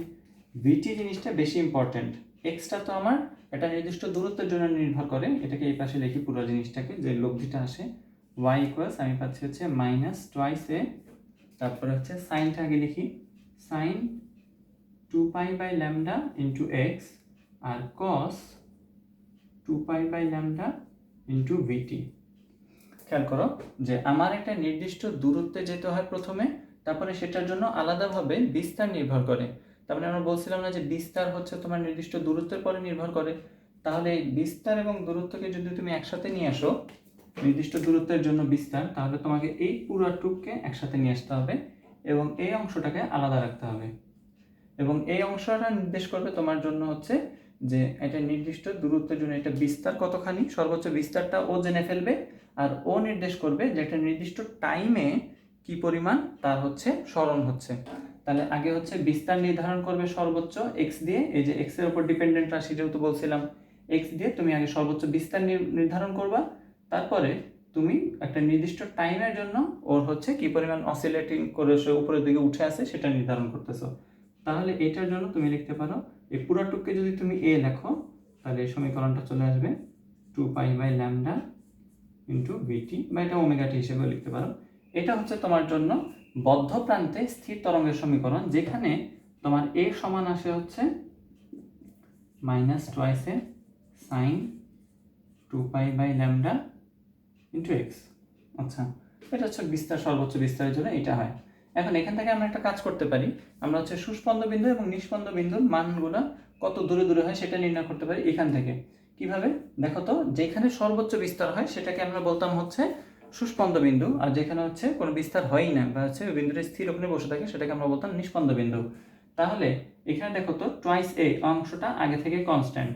vt জিনিসটা বেশি ইম্পর্টেন্ট, এক্সট্রা তো আমার এটা নির্দিষ্ট দূরত্বের জন্য নির্ভর করে। এটাকে এই পাশে লিখি পুরো জিনিসটাকে, যে লব্ধিটা আসে y ইকুয়ালস, আমি পাচ্ছি হচ্ছে মাইনাস টুয়াইস এ, তারপরে হচ্ছে সাইনটা আগে লিখি, sine 2 pi by lambda into X আর cos 2 pi by lambda into VT. খেয়াল করো যে আমার একটা নির্দিষ্ট দূরত্বে যেতে হয় প্রথমে, তারপরে সেটার জন্য আলাদাভাবে বিস্তার নির্ভর করে। তার মানে আমরা বলছিলাম না যে বিস্তার হচ্ছে তোমার নির্দিষ্ট দূরত্বের পরে নির্ভর করে, তাহলে এই বিস্তার এবং দূরত্বকে যদি তুমি একসাথে নিয়ে আসো, নির্দিষ্ট দূরত্বের জন্য বিস্তার, তাহলে তোমাকে এই পুরো টুককে একসাথে নিয়ে আসতে হবে এবং এই অংশটাকে আলাদা রাখতে হবে। এবং এই অংশটা নির্দেশ করবে তোমার জন্য হচ্ছে যে এটা নির্দিষ্ট দূরত্বের জন্য এটা বিস্তার কতখানি, সর্বোচ্চ বিস্তারটা ও জেনে ফেলবে, আর ও নির্দেশ করবে যে একটা নির্দিষ্ট টাইমে কি পরিমাণ তার হচ্ছে সরণ হচ্ছে। তাহলে আগে হচ্ছে বিস্তার নির্ধারণ করবে সর্বোচ্চ এক্স দিয়ে, এই যে এক্স এর উপর ডিপেন্ডেন্ট রাশি যেহেতু বলছিলাম, এক্স দিয়ে তুমি আগে সর্বোচ্চ বিস্তার নির্ধারণ করবা, তারপরে তুমি একটা নির্দিষ্ট টাইমের জন্য ওর হচ্ছে কি পরিমাণ অসিলেটিং করে সে উপরের দিকে উঠে আসে সেটা নির্ধারণ করতেছো। তাহলে এটার জন্য তুমি লিখতে পারো, এই পুরোটুককে যদি তুমি এ লেখো তাহলে এই সমীকরণটা চলে আসবে 2 পাই বাই ল্যামডা ইন্টু ভিটি, বা এটা ওমেগা টি হিসেবে লিখতে পারো। এটা হচ্ছে তোমার জন্য বদ্ধ প্রান্তে স্থির তরঙ্গের সমীকরণ, যেখানে তোমার এ সমান আসে হচ্ছে minus twice A sine 2 pi by lambda into x. আচ্ছা, এটা হচ্ছে বিস্তার, সর্বোচ্চ বিস্তারের জন্য এটা হয়। এখন এখান থেকে আমরা একটা কাজ করতে পারি, আমরা হচ্ছে সুস্পন্দ বিন্দু এবং নিষ্পন্দ বিন্দুর মানগুলো কত দূরে দূরে হয় সেটা নির্ণয় করতে পারি এখান থেকে। কিভাবে দেখো তো, যেখানে সর্বোচ্চ বিস্তার হয় সেটাকে আমরা বলতাম হচ্ছে সুস্পন্দ বিন্দু, আর যেখানে হচ্ছে কোনো বিস্তার হয়ই না বা হচ্ছে বিন্দুটা স্থির ওখানে বসে থাকে সেটাকে আমরা বলতাম নিষ্পন্দ বিন্দু। তাহলে এখানে দেখো তো টুয়াইস এ অংশটা আগে থেকে কনস্ট্যান্ট,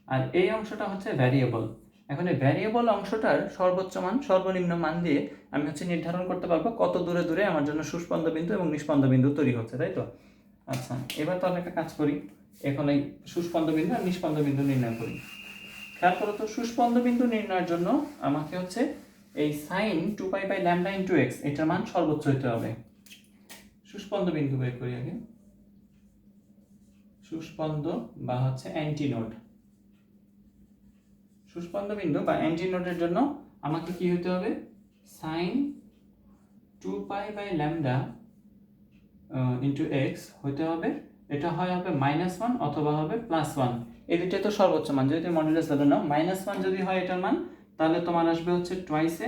আর এই অংশটা হচ্ছে ভ্যারিয়েবল। এখন এই ভ্যারিয়েবল অংশটার সর্বোচ্চ মান সর্বনিম্ন মান দিয়ে আমি হচ্ছে নির্ধারণ করতে পারবো কত দূরে দূরে আমার জন্য সুস্পন্দ বিন্দু এবং নিষ্পন্দ বিন্দু তৈরি হচ্ছে, তাই তো। আচ্ছা, এবার তো আমরা একটা কাজ করি, এখন এই সুস্পন্দ বিন্দু আর নিষ্পন্দ বিন্দু নির্ণয় করি। খেয়াল করো তো, সুস্পন্দ বিন্দু নির্ণয়ের জন্য আমাকে হচ্ছে এই sine 2π by lambda into X এটার মান সর্বোচ্চ হতে হবে। সুস্পন্দ বিন্দু বের করি আগে। সুস্পন্দ বা হচ্ছে অ্যান্টিনোড। সুস্পন্দ বিন্দু বা অ্যান্টিনোডের জন্য আমাকে কি হতে হবে, sine 2π by lambda into X হতে হবে, এটা হয় হবে -1 অথবা হবে +1। এই দুটো তো সর্বোচ্চ মান। যদি তুমি মডুলাস ধরে নাও -1 যদি হয় এটার মান, তাহলে তোমার আসবে হচ্ছে টুয়াইসে,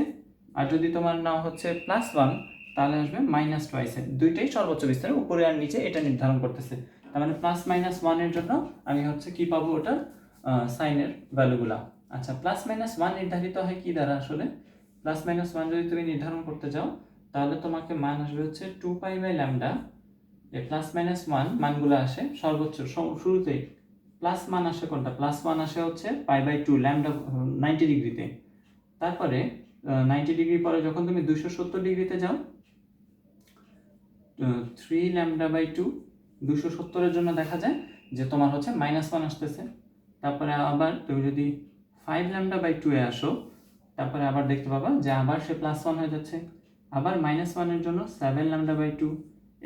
আর যদি তোমার নাও হচ্ছে +1 তাহলে আসবে -2 দুইটাই সর্বোচ্চ বিস্তার, উপরে আর নিচে এটা নির্ধারণ করতেছে। তার মানে +-1 এর জন্য আমি হচ্ছে কি পাবো, ওটার সাইনের ভ্যালুগুলা। আচ্ছা, +-1 নির্ধারিত হয় কি দ্বারা আসলে? +-1 যদি তুমি নির্ধারণ করতে যাও তাহলে তোমাকে মান আসবে হচ্ছে 2π বাই ল্যামডা। এই +-1 মানগুলো আসে সর্বোচ্চ শুরুতেই প্লাস মান আসে কোনটা, +1 আসে হচ্ছে π/2 ল্যামডা 90 ডিগ্রিতে। তারপরে 90 ডিগ্রি পরে যখন তুমি 270 ডিগ্রিতে যাও 3 λ/2, 270 এর জন্য দেখা যায় যে তোমার হচ্ছে -1 আসতেছে। তারপরে আবার তুমি যদি 5 λ/2 এ আসো, তারপরে আবার দেখতে পাবা যে আবার সে +1 হয়ে যাচ্ছে, আবার -1 এর জন্য 7 λ/2,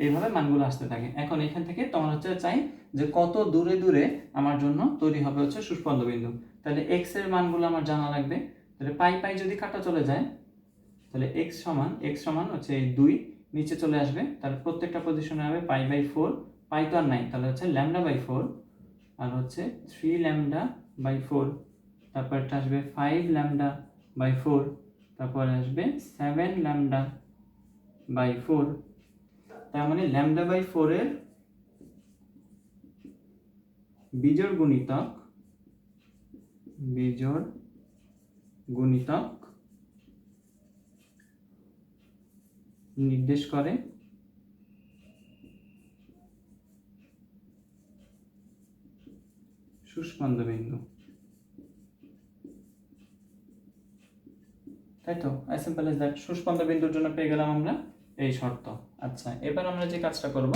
এইভাবে মানগুলো আসতে থাকে। এখন এখান থেকে তোমার হচ্ছে চাই যে কত দূরে দূরে আমার জন্য তৈরি হবে হচ্ছে সুস্পন্দ বিন্দু। তাহলে x এর মানগুলো আমার জানা লাগবে। তাহলে পাই যদি কাটা চলে যায় তাহলে x সমান হচ্ছে এই 2 নিচে চলে আসবে, তাহলে প্রত্যেকটা পজিশনে হবে π/4, পাই তো আর নাই, তাহলে হচ্ছে λ/4 আর হচ্ছে 3 λ/4, তারপরটা আসবে 5 λ/4, তারপরে আসবে 7 λ/4। তার মানে λ/4 এর বিজোড় গুণিতক নির্দেশ করে সুস্পন্দ বিন্দু। তাই তো, as simple as that। সুস্পন্দ বিন্দুর জন্য পেয়ে গেলাম আমরা এই শর্ত। আচ্ছা, এবার আমরা যে কাজটা করব,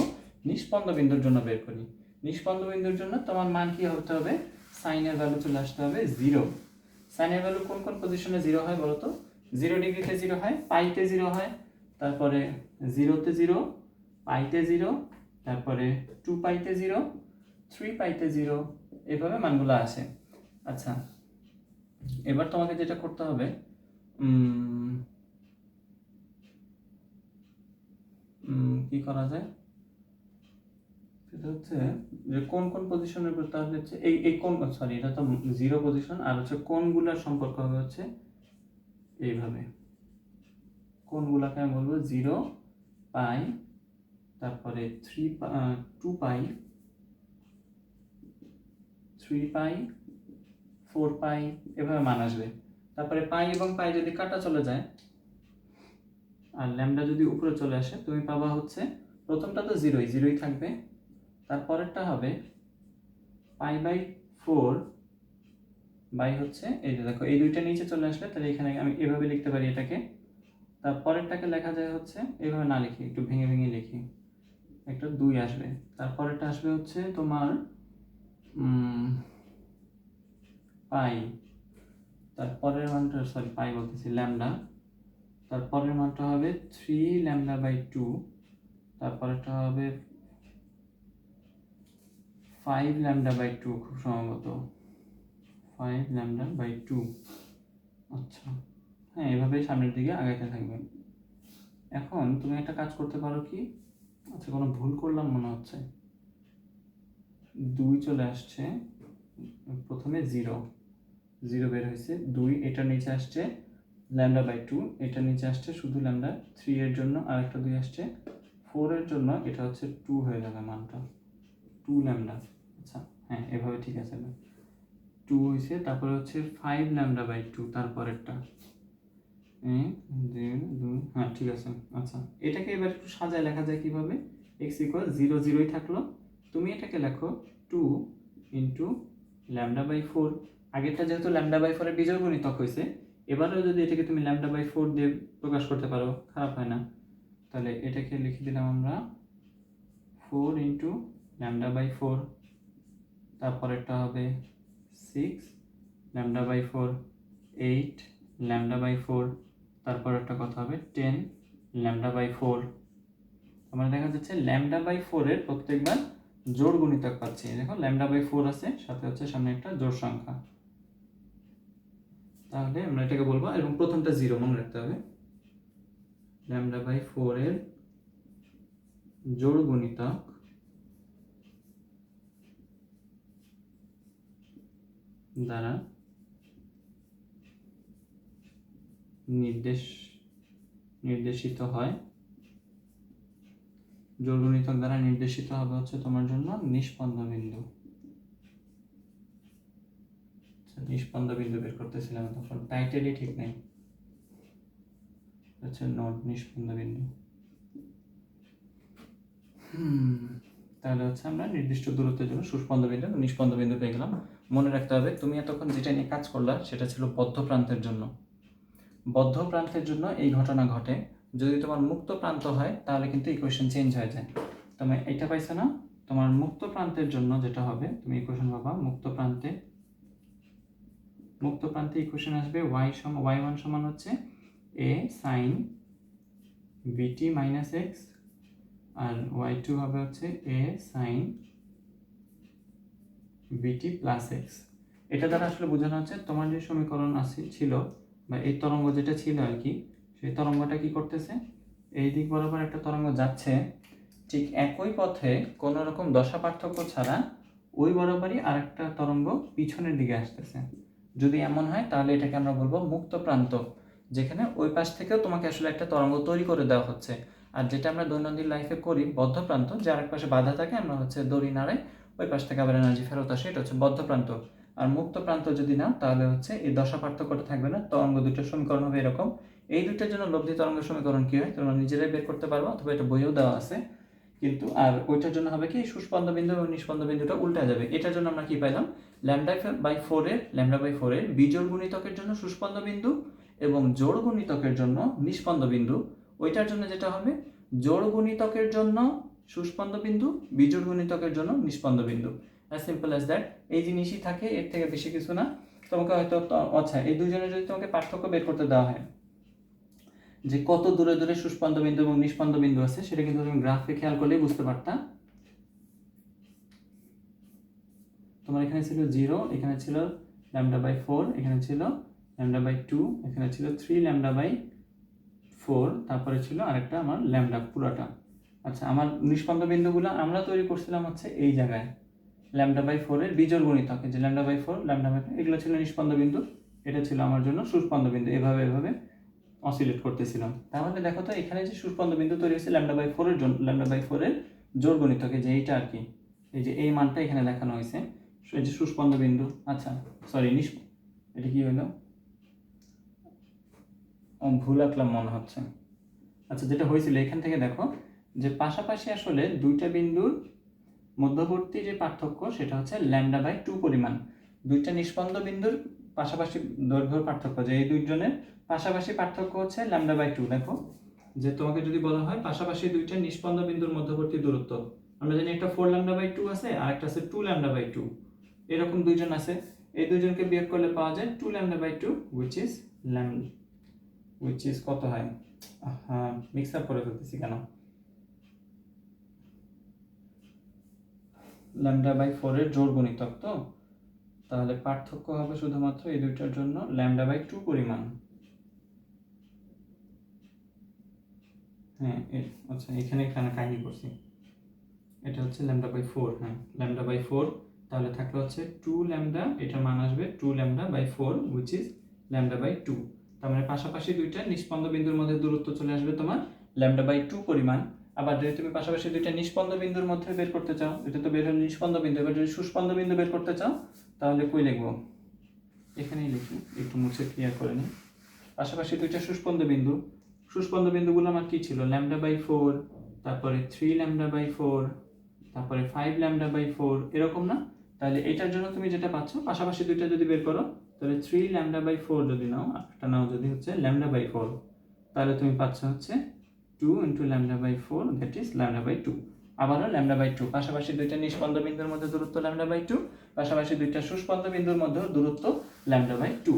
নিষ্পন্দ বিন্দুর জন্য বের করি। নিষ্পন্দ বিন্দুর জন্য তোমার মান কি হতে হবে, সাইনের ভ্যালু চলে আসতে হবে 0। সাইনের ভ্যালু কোন কোন পজিশনে 0 হয় বলো তো? 0 ডিগ্রিতে 0 হয়, পাইতে 0 হয়, তারপরে 0-তে 0, পাইতে 0, তারপরে 2 পাইতে 0, 3 পাইতে 0, এভাবে মানগুলো আসে। আচ্ছা, এবার তোমাকে যেটা করতে হবে, কি করা যায়, সেটা হচ্ছে যে কোন কোন পজিশনের উপর, তাহলে হচ্ছে এই কোন, সরি এটা তো 0 পজিশন, আর হচ্ছে কোনগুলোর সম্পর্ক হবে হচ্ছে এইভাবে। কোনগুলোকে আমি বলবো 0 পাই, তারপরে 2 পাই, 3 পাই, 4 পাই, এভাবে মান আসবে। তারপরে পাই এবং পাই যদি কাটা চলে যায় আর ল্যামডা যদি উপরে চলে আসে, তুমি পাবা হচ্ছে প্রথমটা তো 0ই থাকবে, তারপরেরটা হবে π/4 বাই হচ্ছে এই যে দেখো এই দুইটা নিচে চলে আসলে, তাহলে এখানে আমি এভাবে লিখতে পারি এটাকে। তারপরেরটাকে লেখা যায় হচ্ছে এভাবে না লিখি, একটু ভেঙে ভেঙে লিখি, একটা 2 আসবে। তারপরেরটা আসবে হচ্ছে তোমার পাই, তারপরের মানটা, সরি পাই বলতেছি, ল্যামডা, তারপরের মানটা হবে 3 λ/2, তারপরেরটা হবে 5 λ/2, খুব সম্ভবত 5 λ/2। আচ্ছা, হ্যাঁ, এভাবেই সামনের দিকে আগাইতে থাকবে। এখন তুমি একটা কাজ করতে পারো কি, আচ্ছা কোনো ভুল করলাম মনে হচ্ছে, 2 চলে আসছে, প্রথমে 0 বের হয়েছে, 2 এটার নিচে আসছে λ/2, এটার নিচে আসছে শুধু ল্যামডা, 3 এর জন্য আরেকটা 2 আসছে, 4 এর জন্য এটা হচ্ছে 2 হয়ে যাবে মানটা, 2 ল্যামডা। আচ্ছা হ্যাঁ, এভাবে ঠিক আছে, 2 হয়েছে, তারপরে হচ্ছে 5 λ/2 তারপরেরটা, 1 2, হ্যাঁ ঠিক আছে। আচ্ছা, এটাকে এবার একটু সাজায় লেখা যায় কিভাবে, x = 0 0ই থাকলো, তুমি এটাকে লেখো 2 ইন্টু λ/4। আগেরটা যেহেতু λ/4 এর বিজোড় গুণিতক হয়েছে, এবারেও যদি এটাকে তুমি λ/4 দিয়ে প্রকাশ করতে পারো, খারাপ হয় না। তাহলে এটাকে লিখে দিলাম আমরা 4 ইন্টু λ/4, তারপরেরটা হবে 6 λ/4, 8 λ/4, তারপর একটা কথা হবে 10 λ/4। আমরা দেখা যাচ্ছে λ/4 এর প্রত্যেকবার জোড় গুণিতক পাচ্ছি। দেখো λ/4 আছে, সাথে হচ্ছে সামনে একটা জোড় সংখ্যা। তাহলে আমরা এটাকে বলবো, এবং প্রথমটা 0 মনে রাখতে হবে। λ/4 এর জোড় গুণিতক দ্বারা নির্দেশিত হয়। জোড় গুণিতক দ্বারা নির্দেশিত হবে হচ্ছে তোমার জন্য নিষ্পন্দ বিন্দু। নিষ্পন্দ বিন্দু বের করতেছিলাম তখন, টাইটেলই ঠিক নেই, হচ্ছে নোট নিষ্পন্দ বিন্দু। তাহলে হচ্ছে আমরা নির্দিষ্ট দূরত্বের জন্য সুস্পন্দ বিন্দু এবং নিষ্পন্দ বিন্দু পেয়ে গেলাম। মনে রাখতে হবে, তুমি এতক্ষণ যেটা নিয়ে কাজ করলা সেটা ছিল বদ্ধ প্রান্তের জন্য। বদ্ধ প্রান্তের জন্য এই ঘটনা ঘটে। যদি তোমার মুক্ত প্রান্ত হয় তাহলে কিন্তু ইকুয়েশন চেঞ্জ হয়ে যায়। তুমি এটা পাইছো না? তোমার মুক্ত প্রান্তের জন্য যেটা হবে, তুমি ইকুয়েশন পাবা মুক্ত প্রান্তে ইকুয়েশন আসবে y1 সমান হচ্ছে a sin bt minus x, আর y2 হবে হচ্ছে a sin bt plus x। এটা দ্বারা আসলে বোঝানো হচ্ছে তোমার যে সমীকরণ ছিল বা এই তরঙ্গ যেটা ছিল আর কি, সেই তরঙ্গটা কি করতেছে, এই দিক বরাবর একটা তরঙ্গ যাচ্ছে, ঠিক একই পথে কোনো রকম দশা পার্থক্য ছাড়া ওই বরাবরই আরেকটা তরঙ্গ পিছনের দিকে আসতেছে। যদি এমন হয় তাহলে এটাকে আমরা বলবো মুক্ত প্রান্ত, যেখানে ওই পাশ থেকেও তোমাকে আসলে একটা তরঙ্গ তৈরি করে দেওয়া হচ্ছে। আর যেটা আমরা দৈনন্দিন লাইফে করি বদ্ধ প্রান্ত, যে আরেক পাশে বাধা থাকে, আমরা হচ্ছে দড়ি নাড়াই, ওই পাশ থেকে আবার এনার্জি ফেরত আসে, এটা হচ্ছে বদ্ধ প্রান্ত। আর মুক্ত প্রান্ত যদি নাও তাহলে হচ্ছে এই দশা পার্থক্যটা থাকবে না, তরঙ্গ দুটোর সমীকরণ হবে এরকম। এই দুটোর জন্য লব্ধি তরঙ্গের সমীকরণ কি হয় তোমরা নিজেরাই বের করতে পারবো, অথবা এটা বইয়েও দেওয়া আছে কিন্তু। আর ওইটার জন্য হবে কি, সুস্পন্দ বিন্দু এবং নিষ্পন্দ বিন্দুটা উল্টা যাবে। এটার জন্য আমরা কি পাইলাম, λ/4 এর বিজোড় গুণিতকের জন্য সুস্পন্দ বিন্দু এবং জোড় গুণিতকের জন্য নিষ্পন্দ বিন্দু। ওইটার জন্য যেটা হবে, জোড় গুণিতকের জন্য সুস্পন্দ বিন্দু, বিজোড় গুণিতকের জন্য নিষ্পন্দ বিন্দু। As simple as that. এই জিনিসই থাকে, এর থেকে বেশি কিছু না। তোমাকে হয়তো আচ্ছা, এই দুজনের যদি তোমাকে পার্থক্য বের করতে দেওয়া হয়, যে কত দূরে দূরে সুস্পন্দ বিন্দু এবং নিষ্পন্দ বিন্দু আছে, সেটা কিন্তু তুমি গ্রাফে খেয়াল করলেই বুঝতে পারতা। তোমার এখানে ছিল 0, এখানে ছিল λ/4, এখানে ছিল λ/2, এখানে ছিল 3 λ/4, তারপরে ছিল আরেকটা আমার ল্যামডা পুরাটা। আচ্ছা, আমার নিষ্পন্দ বিন্দুগুলো আমরা তৈরি করছিলাম হচ্ছে এই জায়গায় λ/4 এর বিজোড় গুণিতক, যে λ/4 λ/4 এগুলো ছিল নিষ্পন্দ বিন্দু, এটা ছিল আমার জন্য সুস্পন্দ বিন্দু। এভাবে অসিলেট করতেছিলাম। তাহলে দেখো তো, এখানে যে সুস্পন্দ বিন্দু তৈরি হয়েছে λ/4 এর জন্য, λ/4 এর জোড় গুণিতকে, যে এইটা আর কি, এই যে এই মানটা এখানে দেখানো হয়েছে, এই যে সুস্পন্দ বিন্দু। আচ্ছা সরি, এটা কি হলো, ভুল আঁকলাম মনে হচ্ছে। আচ্ছা, যেটা হয়েছিল এখান থেকে দেখো, যে পাশাপাশি আসলে দুইটা বিন্দুর মধ্যবর্তী যে পার্থক্য সেটা হচ্ছে λ/2 পরিমাণ। দুইটা নিষ্পন্দ বিন্দুর পাশাপাশি দৈর্ঘ্যের পার্থক্য, যে এই দুইজনের পাশাপাশি পার্থক্য হচ্ছে λ/2। দেখো, যে তোমাকে যদি বলা হয় পাশাপাশি দুইটা নিষ্পন্দ বিন্দুর মধ্যবর্তী দূরত্ব, আমরা জানি একটা 4 λ/2 আছে আর একটা আছে 2 λ/2, এরকম দুইজন আছে। এই দুইজনকে বিয়োগ করলে পাওয়া যায় 2 λ/2, which is কত হয়, মিক্স আপ করে ফেলতেছি কেন, λ/4 এর জোড় গুণিতক। তো তাহলে পার্থক্য হবে শুধুমাত্র এই দুইটার জন্য λ/2 পরিমাণ। হ্যাঁ, আচ্ছা, এখানে কাহিনী করছি, এটা হচ্ছে λ/4। হ্যাঁ, λ/4, তাহলে থাকলে হচ্ছে 2 λ, এটার মান আসবে 2 λ/4, which is λ/2। তার মানে পাশাপাশি দুইটা নিষ্পন্দ বিন্দুর মধ্যে দূরত্ব চলে আসবে তোমার λ/2 পরিমাণ। আবার যদি তুমি পাশাপাশি দুইটা নিষ্পন্দ বিন্দুর মধ্যে বের করতে চাও, এটা তো বের হলো নিষ্পন্দ বিন্দু, এবার যদি সুস্পন্দ বিন্দু বের করতে চাও তাহলে কই লিখবো, এখানেই লিখি, একটু মুছে ক্লিয়ার করে নিই। পাশাপাশি দুইটা সুস্পন্দ বিন্দুগুলো আমার কি ছিল, λ/4, তারপরে 3 λ/4, তারপরে 5 λ/4, এরকম না? তাহলে এটার জন্য তুমি যেটা পাচ্ছ, পাশাপাশি দুইটা যদি বের করো, তাহলে 3 λ/4 যদি নাও, একটা নাও যদি হচ্ছে λ/4, তাহলে তুমি পাচ্ছ হচ্ছে 2 × λ/4, দ্যাট ইজ λ/2। আবারও λ/2, পাশাপাশি দুইটা নিষ্পন্দ বিন্দুর মধ্যে দূরত্ব λ/2, পাশাপাশি দুইটা সুস্পন্দ বিন্দুর মধ্যে দূরত্ব λ/2।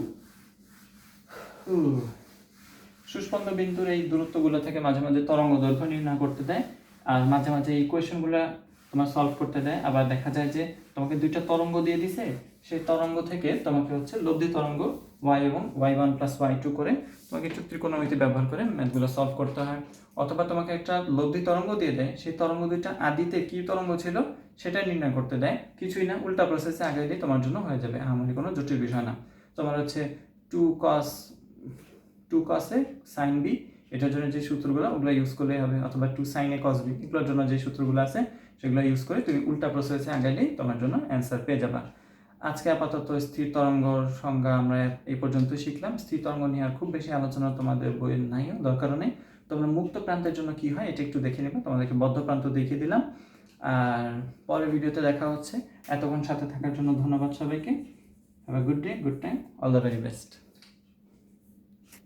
সুস্পন্দ বিন্দুর এই দূরত্বগুলো থেকে মাঝে মাঝে তরঙ্গ দৈর্ঘ্য নির্ণয় করতে দেয়, আর মাঝে মাঝে এই ইকুয়েশনগুলো তোমার সলভ করতে দেয়। আবার দেখা যায় যে তোমাকে দুইটা তরঙ্গ দিয়ে দিছে, সেই তরঙ্গ থেকে তোমাকে হচ্ছে লব্ধি তরঙ্গ y এবং y1 প্লাস y2 করে তোমাকে একটু ত্রিকোণমিতি ব্যবহার করে ম্যাথগুলো সলভ করতে হয়। অথবা তোমাকে একটা লব্ধি তরঙ্গ দিয়ে দেয়, সেই তরঙ্গ দুইটা আদিতে কি তরঙ্গ ছিল সেটা নির্ণয় করতে দেয়, কিছুই না, উল্টা প্রসেসে আগে দিয়ে তোমার জন্য হয়ে যাবে, আমাদের কোনো জটিল বিষয় না। তোমার হচ্ছে 2 cos a sin b, এটার জন্য যে সূত্রগুলো ওগুলো ইউজ করলেই হবে, অথবা 2 sin a cos b, এগুলোর জন্য যে সূত্রগুলো আছে সেগুলো ইউজ করে তুমি উল্টা প্রসেসে আগাইলেই তোমার জন্য অ্যান্সার পেয়ে যাবা। আজকে আপাতত স্থির তরঙ্গর সংজ্ঞা আমরা এই পর্যন্ত শিখলাম। স্থির তরঙ্গ নিয়ে আর খুব বেশি আলোচনা তোমাদের বইয়ের নাইও, দরকারও নেই। তোমরা মুক্ত প্রান্তের জন্য কি হয় এটা একটু দেখে নেবে, তোমাদেরকে বদ্ধ প্রান্ত দেখিয়ে দিলাম। আর পরের ভিডিওতে দেখা হচ্ছে। এতক্ষণ সাথে থাকার জন্য ধন্যবাদ সবাইকে। Have a good day, good time, all the very best.